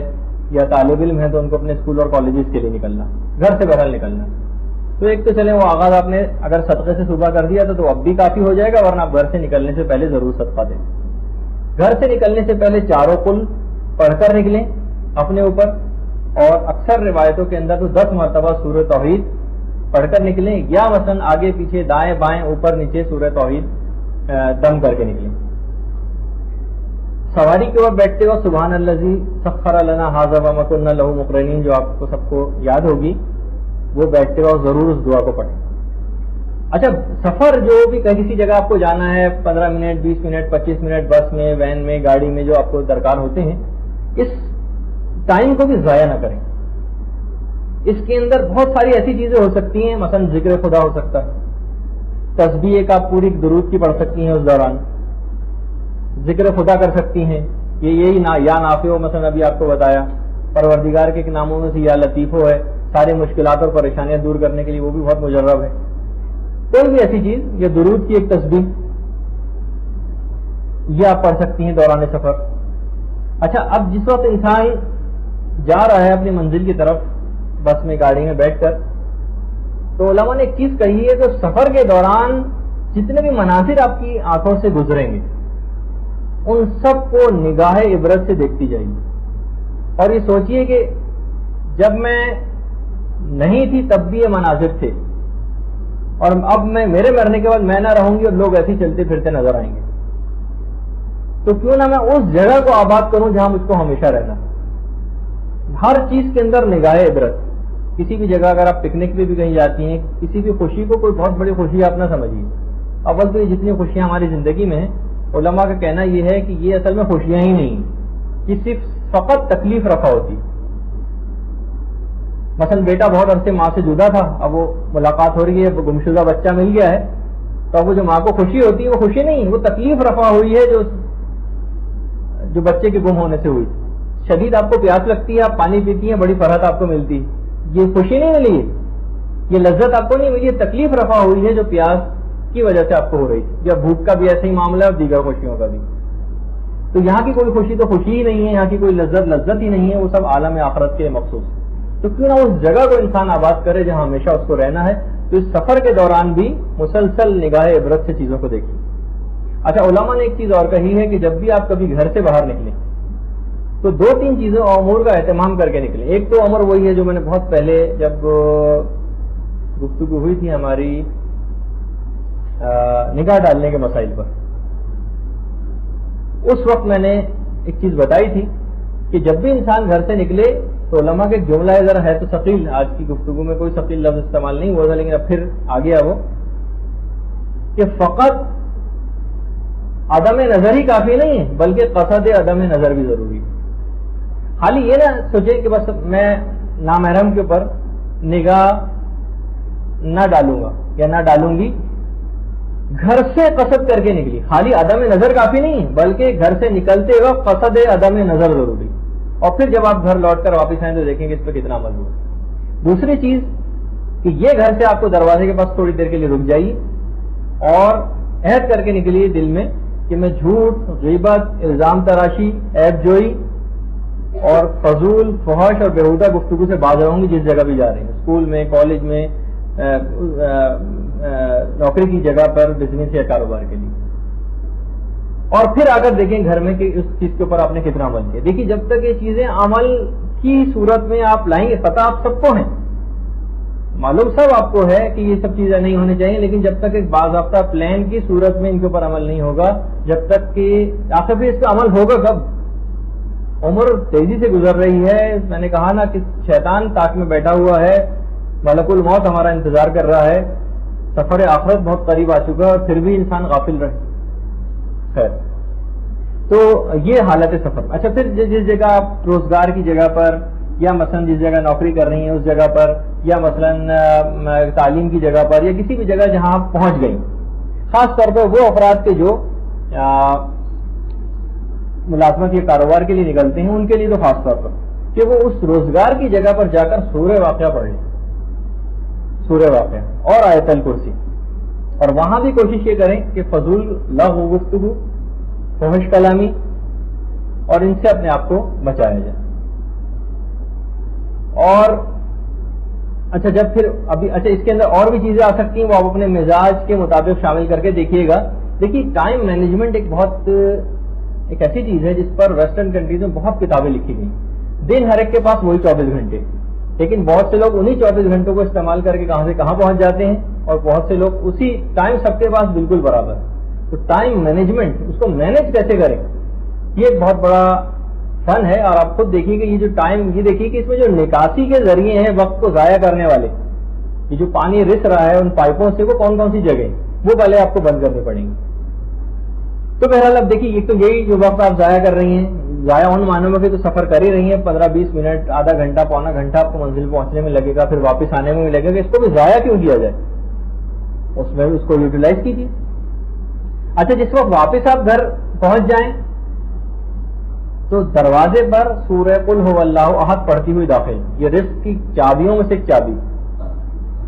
یا طالب علم ہیں تو ان کو اپنے اسکول اور کالجز کے لیے نکلنا، گھر سے بہرحال نکلنا. تو ایک تو چلیں وہ آغاز آپ نے اگر صدقے سے صبح کر دیا تو اب بھی کافی ہو جائے گا، ورنہ آپ گھر سے نکلنے سے پہلے ضرور صدقہ دیں. گھر سے نکلنے سے پہلے چاروں قل پڑھ کر نکلیں اپنے اوپر، اور اکثر روایتوں کے اندر تو 10 مرتبہ سورہ توحید پڑھ کر نکلیں، یا مثلا آگے پیچھے دائیں بائیں اوپر نیچے سورہ توحید دم کر کے نکلیں. سواری کے اوپر بیٹھتے وقت سبحان الذی سخر لنا ھذا وما كنا له مقرنین جو آپ کو سب کو یاد ہوگی، وہ بیٹھتے وقت ضرور اس دعا کو پڑھیں. اچھا سفر جو بھی کسی جگہ آپ کو جانا ہے، 15 منٹ 20 منٹ 25 منٹ بس میں، وین میں، گاڑی میں جو آپ کو درکار ہوتے ہیں، اس ٹائم کو بھی ضائع نہ کریں. اس کے اندر بہت ساری ایسی چیزیں ہو سکتی ہیں، مثلا ذکر خدا ہو سکتا ہے، تسبیح ایک آپ پوری درود کی پڑھ سکتی ہیں اس دوران، ذکر خدا کر سکتی ہیں. یہی یا نافع مثلا ابھی آپ کو بتایا، پروردگار کے ناموں میں سے یا لطیفو ہے، ساری مشکلات اور پریشانیاں دور کرنے کے لیے وہ بھی بہت مجرب ہے. کوئی بھی ایسی چیز، یا درود کی ایک تسبیح یہ آپ پڑھ سکتی ہیں دوران سفر. اچھا اب جس وقت انسان جا رہا ہے اپنی منزل کی طرف بس میں گاڑی میں بیٹھ کر، تو علماء نے ایک چیز کہی ہے کہ سفر کے دوران جتنے بھی مناظر آپ کی آنکھوں سے گزریں گے ان سب کو نگاہ عبرت سے دیکھتی جائیے، اور یہ سوچئے کہ جب میں نہیں تھی تب بھی یہ مناظر تھے، اور اب میرے مرنے کے بعد میں نہ رہوں گی اور لوگ ایسے چلتے پھرتے نظر آئیں گے، تو کیوں نہ میں اس جگہ کو آباد کروں جہاں مجھ کو ہمیشہ رہنا. ہر چیز کے اندر نگاہ عبرت. کسی بھی جگہ اگر آپ پکنک پہ بھی کہیں جاتی ہیں، کسی بھی خوشی کو کوئی بہت بڑی خوشی آپ نہ سمجھیے. اول تو یہ جتنی خوشیاں ہماری زندگی میں ہیں، علماء کا کہنا یہ ہے کہ یہ اصل میں خوشیاں ہی نہیں، یہ صرف فقط تکلیف رفع ہوتی. مثلا بیٹا بہت عرصے ماں سے جدا تھا، اب وہ ملاقات ہو رہی ہے، گمشدہ بچہ مل گیا ہے، تو اب وہ جو ماں کو خوشی ہوتی ہے وہ خوشی نہیں، وہ تکلیف رفع ہوئی ہے جو بچے کے گم ہونے سے ہوئی. شدید آپ کو پیاس لگتی ہے، آپ پانی پیتی ہیں، بڑی فرحت آپ کو ملتی، یہ خوشی نہیں ملی، یہ لذت آپ کو نہیں ملی، یہ تکلیف رفع ہوئی ہے جو پیاس کی وجہ سے آپ کو ہو رہی تھی. یا بھوک کا بھی ایسا ہی معاملہ ہے اور دیگر خوشیوں کا بھی. تو یہاں کی کوئی خوشی تو خوشی ہی نہیں ہے، یہاں کی کوئی لذت ہی نہیں ہے، وہ سب عالم آخرت کے مخصوص. تو کیوں نہ اس جگہ کو انسان آباد کرے جہاں ہمیشہ اس کو رہنا ہے. تو اس سفر کے دوران بھی مسلسل نگاہ عبرت سے چیزوں کو دیکھیے. اچھا علماء نے ایک چیز اور کہی ہے کہ جب بھی آپ کبھی گھر سے باہر نکلیں تو 2-3 چیزوں امور کا اہتمام کر کے نکلیں. ایک تو امر وہی ہے جو میں نے بہت پہلے جب گفتگو ہوئی تھی ہماری نگاہ ڈالنے کے مسائل پر، اس وقت میں نے ایک چیز بتائی تھی کہ جب بھی انسان گھر سے نکلے تو علماء کے جملہ ذرا ہے تو ثقیل، آج کی گفتگو میں کوئی ثقیل لفظ استعمال نہیں ہوا تھا لیکن اب پھر آ گیا وہ، کہ فقط عدم نظر ہی کافی نہیں ہے بلکہ قصد عدم نظر بھی ضروری ہے۔ خالی یہ نہ سوچے کہ بس میں نامحرم کے اوپر نگاہ نہ ڈالوں گا یا نہ ڈالوں گی، گھر سے قصد کر کے نکلی، خالی عدم نظر کافی نہیں ہے بلکہ گھر سے نکلتے وقت قصد عدم نظر ضروری، اور پھر جب آپ گھر لوٹ کر واپس آئیں تو دیکھیں گے اس پہ کتنا عمل ہوا۔ دوسری چیز کہ یہ گھر سے آپ کو دروازے کے پاس تھوڑی دیر کے لیے رک جائیے اور عہد کر کے نکلیے دل میں کہ میں جھوٹ، غیبت، الزام تراشی، عیب جوئی اور فضول، فحش اور بیہودہ گفتگو سے باز رہوں گی جس جگہ بھی جا رہے ہیں، اسکول میں، کالج میں، نوکری کی جگہ پر، بزنس یا کاروبار کے لیے۔ اور پھر آ کر دیکھیں گھر میں کہ اس چیز کے اوپر آپ نے کتنا عمل کیا۔ دیکھیے جب تک یہ چیزیں عمل کی صورت میں آپ لائیں گے، پتہ آپ سب کو ہے، معلوم سب آپ کو ہے کہ یہ سب چیزیں نہیں ہونی چاہیے، لیکن جب تک ایک باضابطہ پلان کی صورت میں ان کے اوپر عمل نہیں ہوگا، جب تک کہ آخر بھی اس کا عمل ہوگا کب؟ عمر تیزی سے گزر رہی ہے، میں نے کہا نا کہ شیطان تاک میں بیٹھا ہوا ہے، ملک الموت ہمارا انتظار کر رہا ہے، سفر آخرت بہت قریب آ چکا ہے اور پھر بھی انسان غافل رہے۔ خیر، تو یہ حالت سفر۔ اچھا، پھر جس جگہ آپ روزگار کی جگہ پر یا مثلا جس جگہ نوکری کر رہی ہیں اس جگہ پر یا مثلا تعلیم کی جگہ پر یا کسی بھی جگہ جہاں آپ پہنچ گئی، خاص طور پر وہ افراد کے جو ملازمت یا کاروبار کے لیے نکلتے ہیں ان کے لیے تو خاص طور پر کہ وہ اس روزگار کی جگہ پر جا کر سورہ واقعہ پڑھ لیں، سورہ واقعہ اور آیت الکرسی، اور وہاں بھی کوشش یہ کریں کہ فضول لغو گفتگو، فحش کلامی اور ان سے اپنے آپ کو بچایا جائے۔ اور اچھا جب پھر ابھی اس کے اندر اور بھی چیزیں آ سکتی ہیں، وہ آپ اپنے مزاج کے مطابق شامل کر کے دیکھیے گا۔ دیکھیے ٹائم مینجمنٹ ایک ایسی چیز ہے جس پر ویسٹرن کنٹریز میں بہت کتابیں لکھی گئی۔ دن ہر ایک کے پاس وہی 24 گھنٹے، لیکن بہت سے لوگ انہی 24 گھنٹوں کو استعمال کر کے کہاں سے کہاں پہنچ جاتے ہیں، اور بہت سے لوگ اسی ٹائم سب کے پاس بالکل برابر۔ تو ٹائم مینجمنٹ، اس کو مینج کیسے کریں، یہ ایک بہت بڑا فن ہے۔ اور آپ خود دیکھیے کہ یہ جو ٹائم، یہ دیکھیے کہ اس میں جو نکاسی کے ذریعے ہیں وقت کو ضائع کرنے والے، یہ جو پانی رس رہا ہے ان پائپوں سے، وہ کون کون سی جگہ وہ پہلے آپ کو بند کرنے پڑیں گے۔ تو بہرحال اب دیکھیے ایک تو یہی جو وقت آپ ضائع کر رہی ہیں، ضائع ان معنوں میں کہ تو سفر کر ہی رہی ہیں، 15-20 منٹ، آدھا گھنٹہ، پونا گھنٹہ آپ کو منزل پہنچنے میں لگے گا، پھر واپس آنے میں بھی لگے گا، اس کو بھی ضائع کیوں کیا جائے، اس میں اس کو یوٹیلائز کیجیے۔ اچھا جس وقت واپس آپ گھر پہنچ جائیں تو دروازے پر سورہ قل هو اللہ احد پڑھتی ہوئی داخل، یہ رزق کی چابیوں میں سے ایک چابی،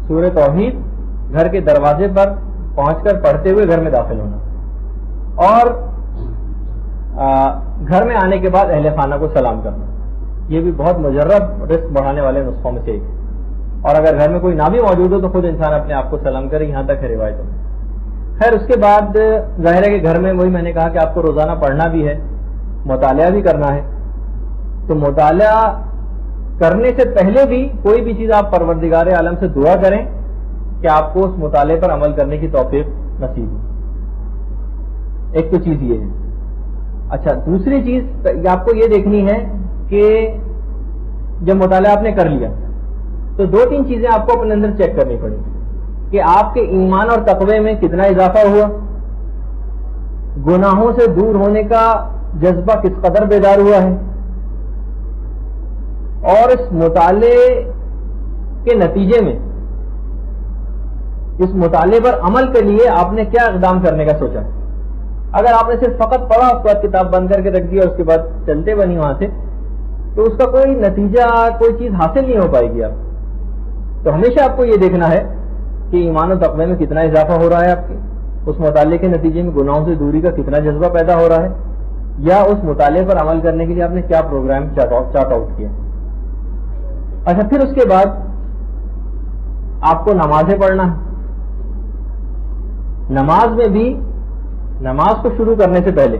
سورہ توحید گھر کے دروازے پر پہنچ کر پڑھتے ہوئے گھر میں داخل ہونا، اور گھر میں آنے کے بعد اہل خانہ کو سلام کرنا، یہ بھی بہت مجرب رزق بڑھانے والے نسخوں میں سے ایک ہے۔ اور اگر گھر میں کوئی نہ بھی موجود ہو تو خود انسان اپنے آپ کو سلام کرے، یہاں تک ہے روایتوں میں۔ خیر اس کے بعد ظاہر ہے کہ گھر میں وہی میں نے کہا کہ آپ کو روزانہ پڑھنا بھی ہے، مطالعہ بھی کرنا ہے، تو مطالعہ کرنے سے پہلے بھی کوئی بھی چیز آپ پروردگار عالم سے دعا کریں کہ آپ کو اس مطالعے پر عمل کرنے کی توفیق نصیب ہو۔ ایک تو چیز یہ ہے۔ اچھا دوسری چیز آپ کو یہ دیکھنی ہے کہ جب مطالعہ آپ نے کر لیا تو 2-3 چیزیں آپ کو اپنے اندر چیک کرنی پڑیں گی کہ آپ کے ایمان اور تقوی میں کتنا اضافہ ہوا، گناہوں سے دور ہونے کا جذبہ کس قدر بیدار ہوا ہے، اور اس مطالعے کے نتیجے میں اس مطالعے پر عمل کے لیے آپ نے کیا اقدام کرنے کا سوچا۔ اگر آپ نے صرف فقط پڑھا، اس کے بعد کتاب بند کر کے رکھ دیا اور اس کے بعد چلتے بنی وہاں سے، تو اس کا کوئی نتیجہ، کوئی چیز حاصل نہیں ہو پائے گی آپ۔ تو ہمیشہ آپ کو یہ دیکھنا ہے کہ ایمان و تقوی میں کتنا اضافہ ہو رہا ہے آپ کے، اس مطالعے کے نتیجے میں گناہوں سے دوری کا کتنا جذبہ پیدا ہو رہا ہے، یا اس مطالعے پر عمل کرنے کے لیے آپ نے کیا پروگرام چارٹ آؤٹ کیا۔ اچھا پھر اس کے بعد آپ کو نمازیں پڑھنا ہے۔ نماز میں بھی، نماز کو شروع کرنے سے پہلے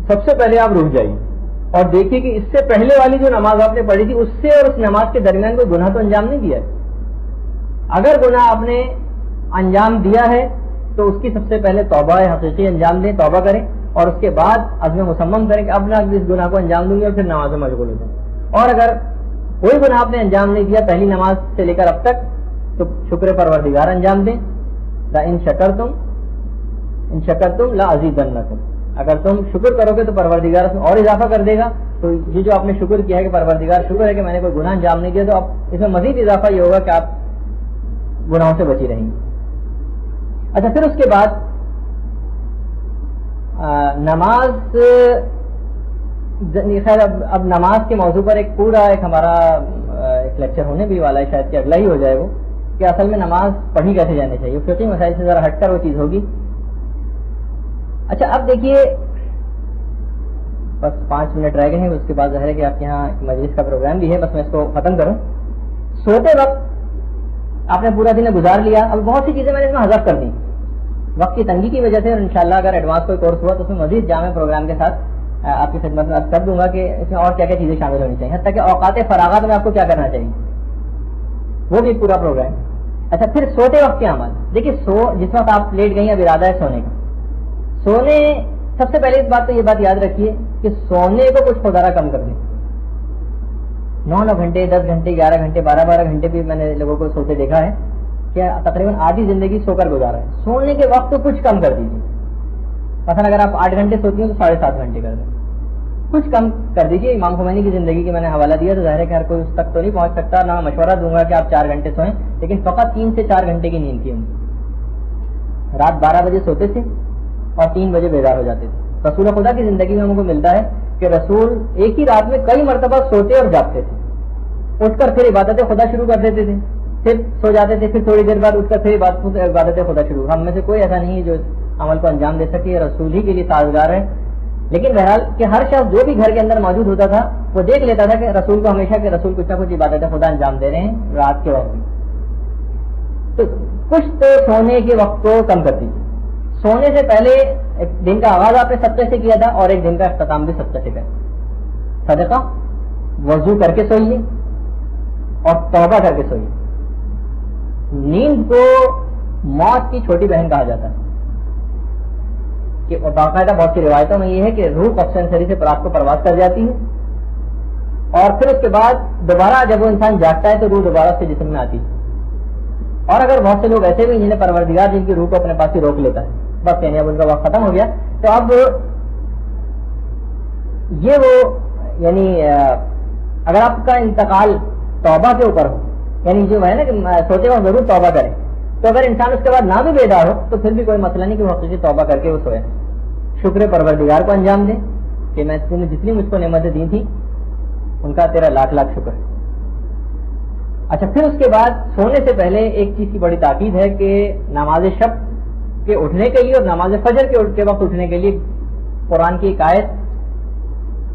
سب سے پہلے آپ رک جائیے اور دیکھیے کہ اس سے پہلے والی جو نماز آپ نے پڑھی تھی اس سے اور اس نماز کے درمیان کوئی گناہ تو انجام نہیں دیا ہے۔ اگر گناہ آپ نے انجام دیا ہے تو اس کی سب سے پہلے توبہ حقیقی انجام دیں، توبہ کریں، اور اس کے بعد عزم مصمم کریں کہ اب نہ اس گناہ کو انجام دوں گی، اور پھر نماز میں مشغول ہو جائیں۔ اور اگر کوئی گناہ آپ نے انجام نہیں دیا پہلی نماز سے لے کر اب تک، تو شکر پروردگار انجام دیں۔ ان شکرتم لا ازیدنکم، اگر تم شکر کرو گے تو پروردگار اس میں اور اضافہ کر دے گا۔ تو یہ جو آپ نے شکر کیا ہے کہ پروردگار شکر ہے کہ میں نے کوئی گناہ انجام نہیں دیا، تو اب اس میں مزید اضافہ یہ ہوگا کہ آپ گناہوں سے بچی رہیں گے۔ اچھا، پھر اس کے بعد نماز، خیر اب نماز کے موضوع پر ایک پورا ہمارا ایک لیکچر ہونے بھی والا ہے، شاید کہ اگلا ہی ہو جائے وہ، کہ اصل میں نماز پڑھی کیسے جانی چاہیے، فقہی مسائل سے ذرا ہٹ کر وہ چیز ہوگی۔ اچھا، اب دیکھیے بس 5 منٹ رہ گئے ہیں، اس کے بعد ظاہر ہے کہ آپ کے یہاں مجلس کا پروگرام بھی ہے، بس میں اس کو ختم کروں۔ سوتے وقت آپ نے پورا دن گزار لیا، اب بہت سی چیزیں میں نے اس میں حذف کر دی وقت کی تنگی کی وجہ سے، اور انشاءاللہ اگر ایڈوانس کوئی کورس ہوا تو اس میں مزید جامع پروگرام کے ساتھ آپ کی خدمت میں عرض کر دوں گا کہ اس میں اور کیا کیا چیزیں شامل ہونی چاہیے، حتیٰ کہ اوقات فراغت میں آپ کو کیا کرنا چاہیے، وہ بھی پورا پروگرام۔ اچھا، پھر سوتے وقت کے عمل، دیکھیے جس وقت آپ لیٹ گئی اب ارادہ ہے سونے کا، سونے سب سے پہلے اس بات تو یہ بات یاد رکھیے کہ سونے کو کچھ خدا کم کر دیں۔ 9 گھنٹے، 10 گھنٹے، 11 گھنٹے، 12 گھنٹے بھی میں نے لوگوں کو سوتے دیکھا ہے کہ تقریباً آدھی زندگی سو کر گزارا ہے۔ سونے کے وقت تو کچھ کم کر دیجیے، مثلا اگر آپ 8 گھنٹے سوتی ہیں تو 7.5 گھنٹے کر دیں، کچھ کم کر دیجیے۔ امام خمینی کی زندگی کی میں نے حوالہ دیا، تو ظاہر ہے کہ ہر کوئی اس تک تو نہیں پہنچ سکتا، نہ مشورہ دوں گا کہ آپ 4 گھنٹے سوئیں، لیکن فقط 3 سے 4 گھنٹے کی نیند کی ہوں۔ رات 12 بجے سوتے تھے اور 3 بجے بیدار ہو جاتے تھے۔ رسول خدا کی زندگی میں ہم کو ملتا ہے کہ رسول ایک ہی رات میں کئی مرتبہ سوتے اور جاگتے تھے، اٹھ کر پھر عبادت خدا شروع کر دیتے تھے، پھر سو جاتے تھے، پھر تھوڑی دیر بعد اٹھ کر پھر عبادت خدا شروع۔ ہم میں سے کوئی ایسا نہیں ہے جو اس عمل کو انجام دے سکے، رسول ہی کے لیے سازگار ہے۔ لیکن بہرحال کہ ہر شخص جو بھی گھر کے اندر موجود ہوتا تھا وہ دیکھ لیتا تھا کہ رسول کو ہمیشہ کہ رسول کچھ نہ کچھ عبادت خدا انجام دے رہے ہیں رات کے وقت میں، تو کچھ تو سونے کے وقت کو کم کر دیجیے۔ سونے سے پہلے ایک دن کا آغاز آپ نے صدقے سے کیا تھا اور ایک دن کا اختتام بھی صدقے سے کریں۔ صدقہ وضو کر کے سوئیے اور توبہ کر کے سوئیے۔ نیند کو موت کی چھوٹی بہن کہا جاتا ہے کہ باقاعدہ بہت سی روایتوں میں یہ ہے کہ روح قبض سنسری سے رات کو پرواز کر جاتی ہے، اور پھر اس کے بعد دوبارہ جب وہ انسان جاگتا ہے تو روح دوبارہ سے جسم میں آتی ہے۔ اور اگر بہت سے لوگ ایسے بھی جنہیں پروردگار جن کی روح کو اپنے پاس ہی روک لیتا ہے، بس یعنی اب ان کا وقت ختم ہو گیا، تو اب یہ وہ یعنی اگر آپ کا انتقال توبہ کے اوپر ہو، یعنی جو ہے نا کہ سوتے وقت ضرور توبہ کریں، تو اگر انسان اس کے بعد نہ بھی بیدار ہو تو پھر بھی کوئی مسئلہ نہیں کہ وہ حقیقی توبہ کر کے وہ سوئے، شکر پروردگار کو انجام دیں کہ میں نے جتنی مجھ کو نعمتیں دی تھی ان کا تیرا لاکھ لاکھ شکر۔ اچھا، پھر اس کے بعد سونے سے پہلے ایک چیز کی بڑی تاکید ہے کہ نماز شب کے اٹھنے کے لیے اور نماز فجر کے وقت اٹھنے کے لیے قرآن کی ایک آیت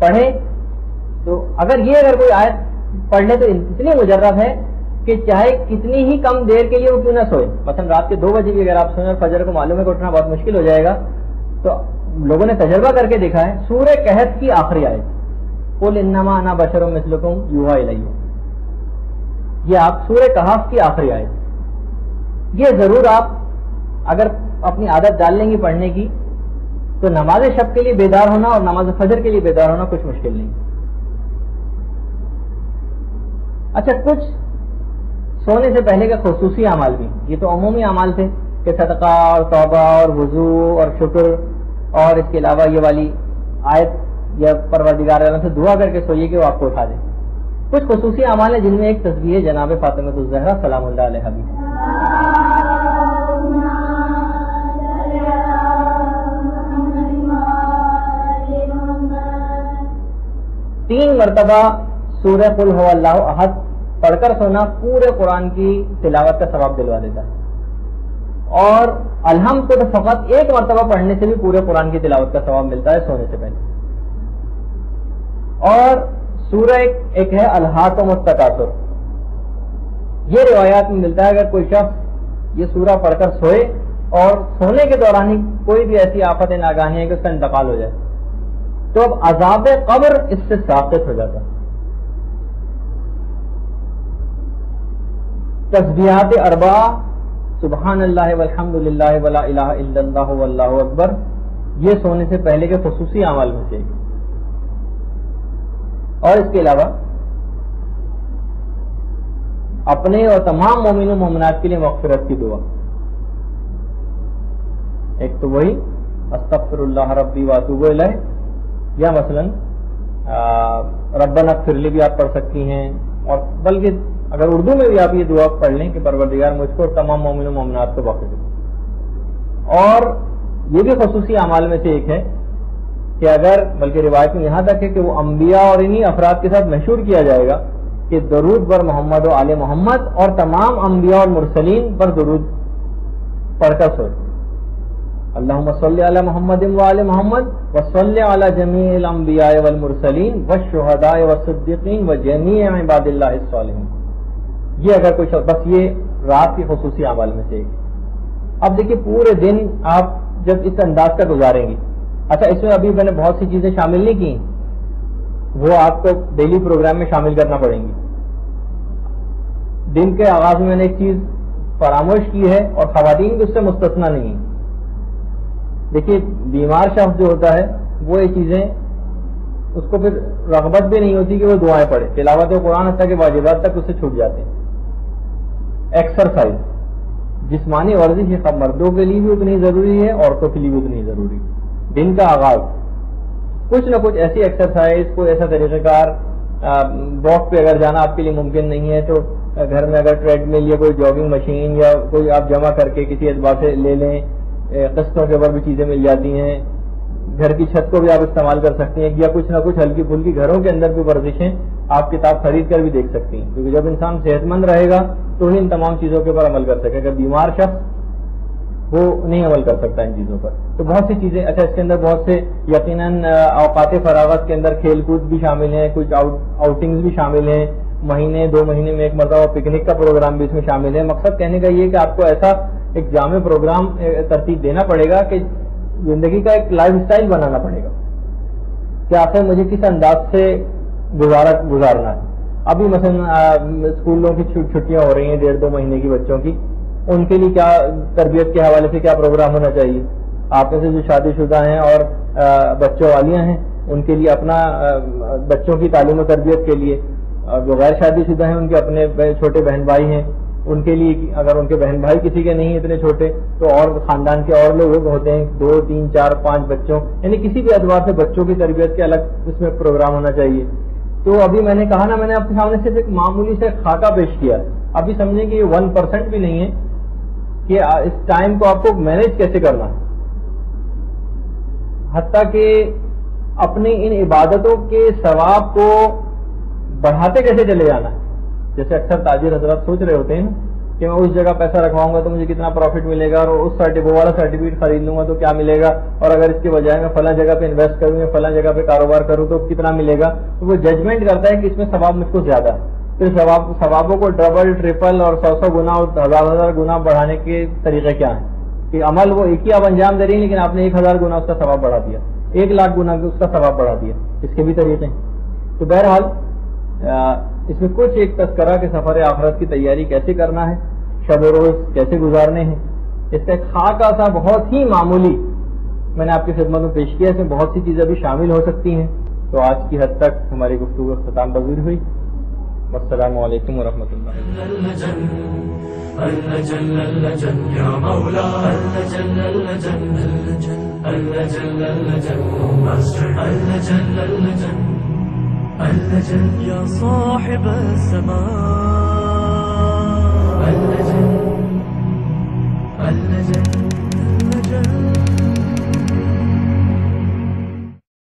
پڑھے، تو اگر کوئی آیت پڑھ لے تو اتنی مجرب ہے کہ چاہے کتنی ہی کم دیر کے لیے وہ کیوں نہ سوئے، مثلا رات کے 2 بجے بھی اگر آپ سوئیں اور فجر کو معلوم ہے کہ اٹھنا بہت مشکل ہو جائے گا، تو لوگوں نے تجربہ کر کے دیکھا ہے سورہ کہف کی آخری آیت، قل انما انا بشر مثلکم یوحی الی، یہ آپ سورہ کہف کی آخری آیت، یہ ضرور آپ اگر اپنی عادت ڈال لیں گی پڑھنے کی تو نماز شب کے لیے بیدار ہونا اور نماز فجر کے لیے بیدار ہونا کچھ مشکل نہیں۔ اچھا، کچھ سونے سے پہلے کے خصوصی اعمال بھی، یہ تو عمومی اعمال تھے کہ صدقہ اور توبہ اور وضو اور شکر، اور اس کے علاوہ یہ والی آیت یا پروردگار عالم سے دعا کر کے سوئیے کہ وہ آپ کو اٹھا دے۔ کچھ خصوصی اعمال ہیں جن میں ایک تسبیح ہے جناب فاطمہ الزہرا سلام اللہ علیہا بھی۔ 3 مرتبہ سورہ قل هو اللہ احد پڑھ کر سونا پورے قرآن کی تلاوت کا ثواب دلوا دیتا ہے، اور الحمد کو تو فقط 1 مرتبہ پڑھنے سے بھی پورے قرآن کی تلاوت کا ثواب ملتا ہے سونے سے پہلے۔ اور سورہ ایک ہے الہاکم التکاثر، یہ روایات میں ملتا ہے اگر کوئی شخص یہ سورہ پڑھ کر سوئے اور سونے کے دوران ہی کوئی بھی ایسی آفت ناگہانی ہے کہ اس کا انتقال ہو جائے تو اب عذاب قبر اس سے ساقط ہو جاتا ہے۔ تسبیحات 4 سبحان اللہ والحمد للہ ولا الہ الا اللہ واللہ اکبر، یہ سونے سے پہلے کے خصوصی اعمال میں سے ایک۔ اور اس کے علاوہ اپنے اور تمام مومن و مومنات کے لیے مغفرت کی دعا، ایک تو وہی استغفر اللہ ربی واتوب الیہ، یا مثلا ربنا اغفر لی بھی آپ پڑھ سکتی ہیں، اور بلکہ اگر اردو میں بھی آپ یہ دعا پڑھ لیں کہ پروردگار مجھ کو اور تمام مومن و مومنات کو بخش دے۔ اور یہ بھی خصوصی اعمال میں سے ایک ہے کہ اگر، بلکہ روایت میں یہاں تک ہے کہ وہ انبیاء اور انہی افراد کے ساتھ مشہور کیا جائے گا کہ درود بر محمد و آل محمد، اور تمام انبیاء اور مرسلین پر درود پڑھ کر سوئے، اللہم صلی علی محمد و آل محمد وصلی علی جمیع الانبیاء والمرسلین والشہداء والصدیقین وجمیع عباد اللہ الصالحین۔ یہ اگر کوئی شخص، بس یہ رات کی خصوصی اعمال میں سے ایک۔ اب دیکھیے پورے دن آپ جب اس انداز کا گزاریں گی، اچھا اس میں ابھی میں نے بہت سی چیزیں شامل نہیں کی، وہ آپ کو ڈیلی پروگرام میں شامل کرنا پڑیں گی۔ دن کے آغاز میں نے ایک چیز فراموش کی ہے، اور خواتین بھی اس سے مستثنا نہیں ہیں۔ دیکھیے بیمار شخص جو ہوتا ہے وہ یہ چیزیں اس کو پھر رغبت بھی نہیں ہوتی کہ وہ دعائیں پڑھے، تلاوت قرآن حتیٰ کہ واجبات تک اس سے چھوٹ جاتے ہیں۔ ایکسرسائز، جسمانی ورزش یہ مردوں کے لیے بھی اتنی ضروری ہے، عورتوں کے لیے بھی اتنی ضروری ہے۔ دن کا آغاز کچھ نہ کچھ ایسی ایکسرسائز، کوئی ایسا طریقہ کار، واک پہ اگر جانا آپ کے لیے ممکن نہیں ہے تو گھر میں اگر ٹریڈ مل یا کوئی جاگنگ مشین یا کوئی آپ جمع کر کے کسی اعتبار سے لے لیں، قسطوں کے اوپر بھی چیزیں مل جاتی ہیں، گھر کی چھت کو بھی آپ استعمال کر سکتے ہیں، یا کچھ نہ کچھ ہلکی پھلکی گھروں کے اندر بھی ورزشیں آپ کتاب خرید کر بھی دیکھ سکتی ہیں، کیونکہ جب انسان صحت مند رہے گا تو ہی ان تمام چیزوں کے اوپر عمل کر سکے گا۔ بیمار شخص وہ نہیں عمل کر سکتا ان چیزوں پر۔ تو بہت سی چیزیں، اچھا اس کے اندر بہت سے یقیناً اوقات فراغت کے اندر کھیل کود بھی شامل ہیں، کچھ آؤٹنگز بھی شامل ہیں، مہینے 2 مہینے میں ایک مرتبہ پکنک کا پروگرام بھی اس میں شامل ہے۔ مقصد کہنے کا یہ کہ آپ کو ایسا ایک جامع پروگرام ترتیب دینا پڑے گا کہ زندگی کا ایک لائف سٹائل بنانا پڑے گا کہ آخر مجھے کس انداز سے گزارنا ہے۔ ابھی مثلا اسکولوں کی چھٹیاں ہو رہی ہیں 1.5-2 مہینے کی بچوں کی، ان کے لیے کیا تربیت کے حوالے سے کیا پروگرام ہونا چاہیے۔ آپ میں سے جو شادی شدہ ہیں اور بچوں والیاں ہیں ان کے لیے اپنا بچوں کی تعلیم و تربیت کے لیے، جو غیر شادی شدہ ہیں ان کے اپنے چھوٹے بہن بھائی ہیں ان کے لیے، اگر ان کے بہن بھائی کسی کے نہیں اتنے چھوٹے تو اور خاندان کے اور لوگ ہوتے ہیں 2 3 4 5 بچوں، یعنی کسی بھی اعتبار سے بچوں کی تربیت کے الگ اس میں پروگرام ہونا چاہیے۔ تو ابھی میں نے کہا نا، میں نے آپ کے سامنے صرف ایک معمولی سے خاکہ پیش کیا، ابھی سمجھیں کہ یہ 1% بھی نہیں ہے کہ اس ٹائم کو آپ کو مینج کیسے کرنا ہے، حتیٰ کہ اپنی ان عبادتوں کے ثواب کو بڑھاتے کیسے چلے جانا ہے۔ جیسے اکثر تاجر حضرات سوچ رہے ہوتے ہیں کہ میں اس جگہ پیسہ رکھواؤں گا تو مجھے کتنا پروفٹ ملے گا، اور اس وہ والا سرٹیفکیٹ خرید لوں گا تو کیا ملے گا، اور اگر اس کے بجائے میں فلاں جگہ پہ انویسٹ کروں یا فلاں جگہ پہ کاروبار کروں تو کتنا ملے گا۔ تو وہ ججمنٹ کرتا ہے کہ اس میں ثواب مجھ کو زیادہ ہے، پھر ثوابوں کو ڈبل ٹرپل اور 100 گنا اور 1000 گنا بڑھانے کے طریقے کیا ہیں کہ عمل وہ ایک ہی آپ انجام دے رہی ہیں لیکن آپ نے 1000 گنا اس کا ثواب بڑھا دیا، 1,00,000 گنا اس کا ثواب بڑھا دیا، اس کے بھی طریقے ہیں۔ تو بہرحال اس میں کچھ ایک تذکرہ کہ سفر آخرت کی تیاری کیسے کرنا ہے، شب و روز کیسے گزارنے ہیں، اس کا ایک خاکہ سا بہت ہی معمولی میں نے آپ کی خدمت میں پیش کیا۔ اس میں بہت سی چیزیں بھی شامل ہو سکتی ہیں۔ تو آج کی حد تک ہماری گفتگو اختتام پذیر ہوئی۔ السلام علیکم ورحمۃ اللہ۔ يا صاحب السماء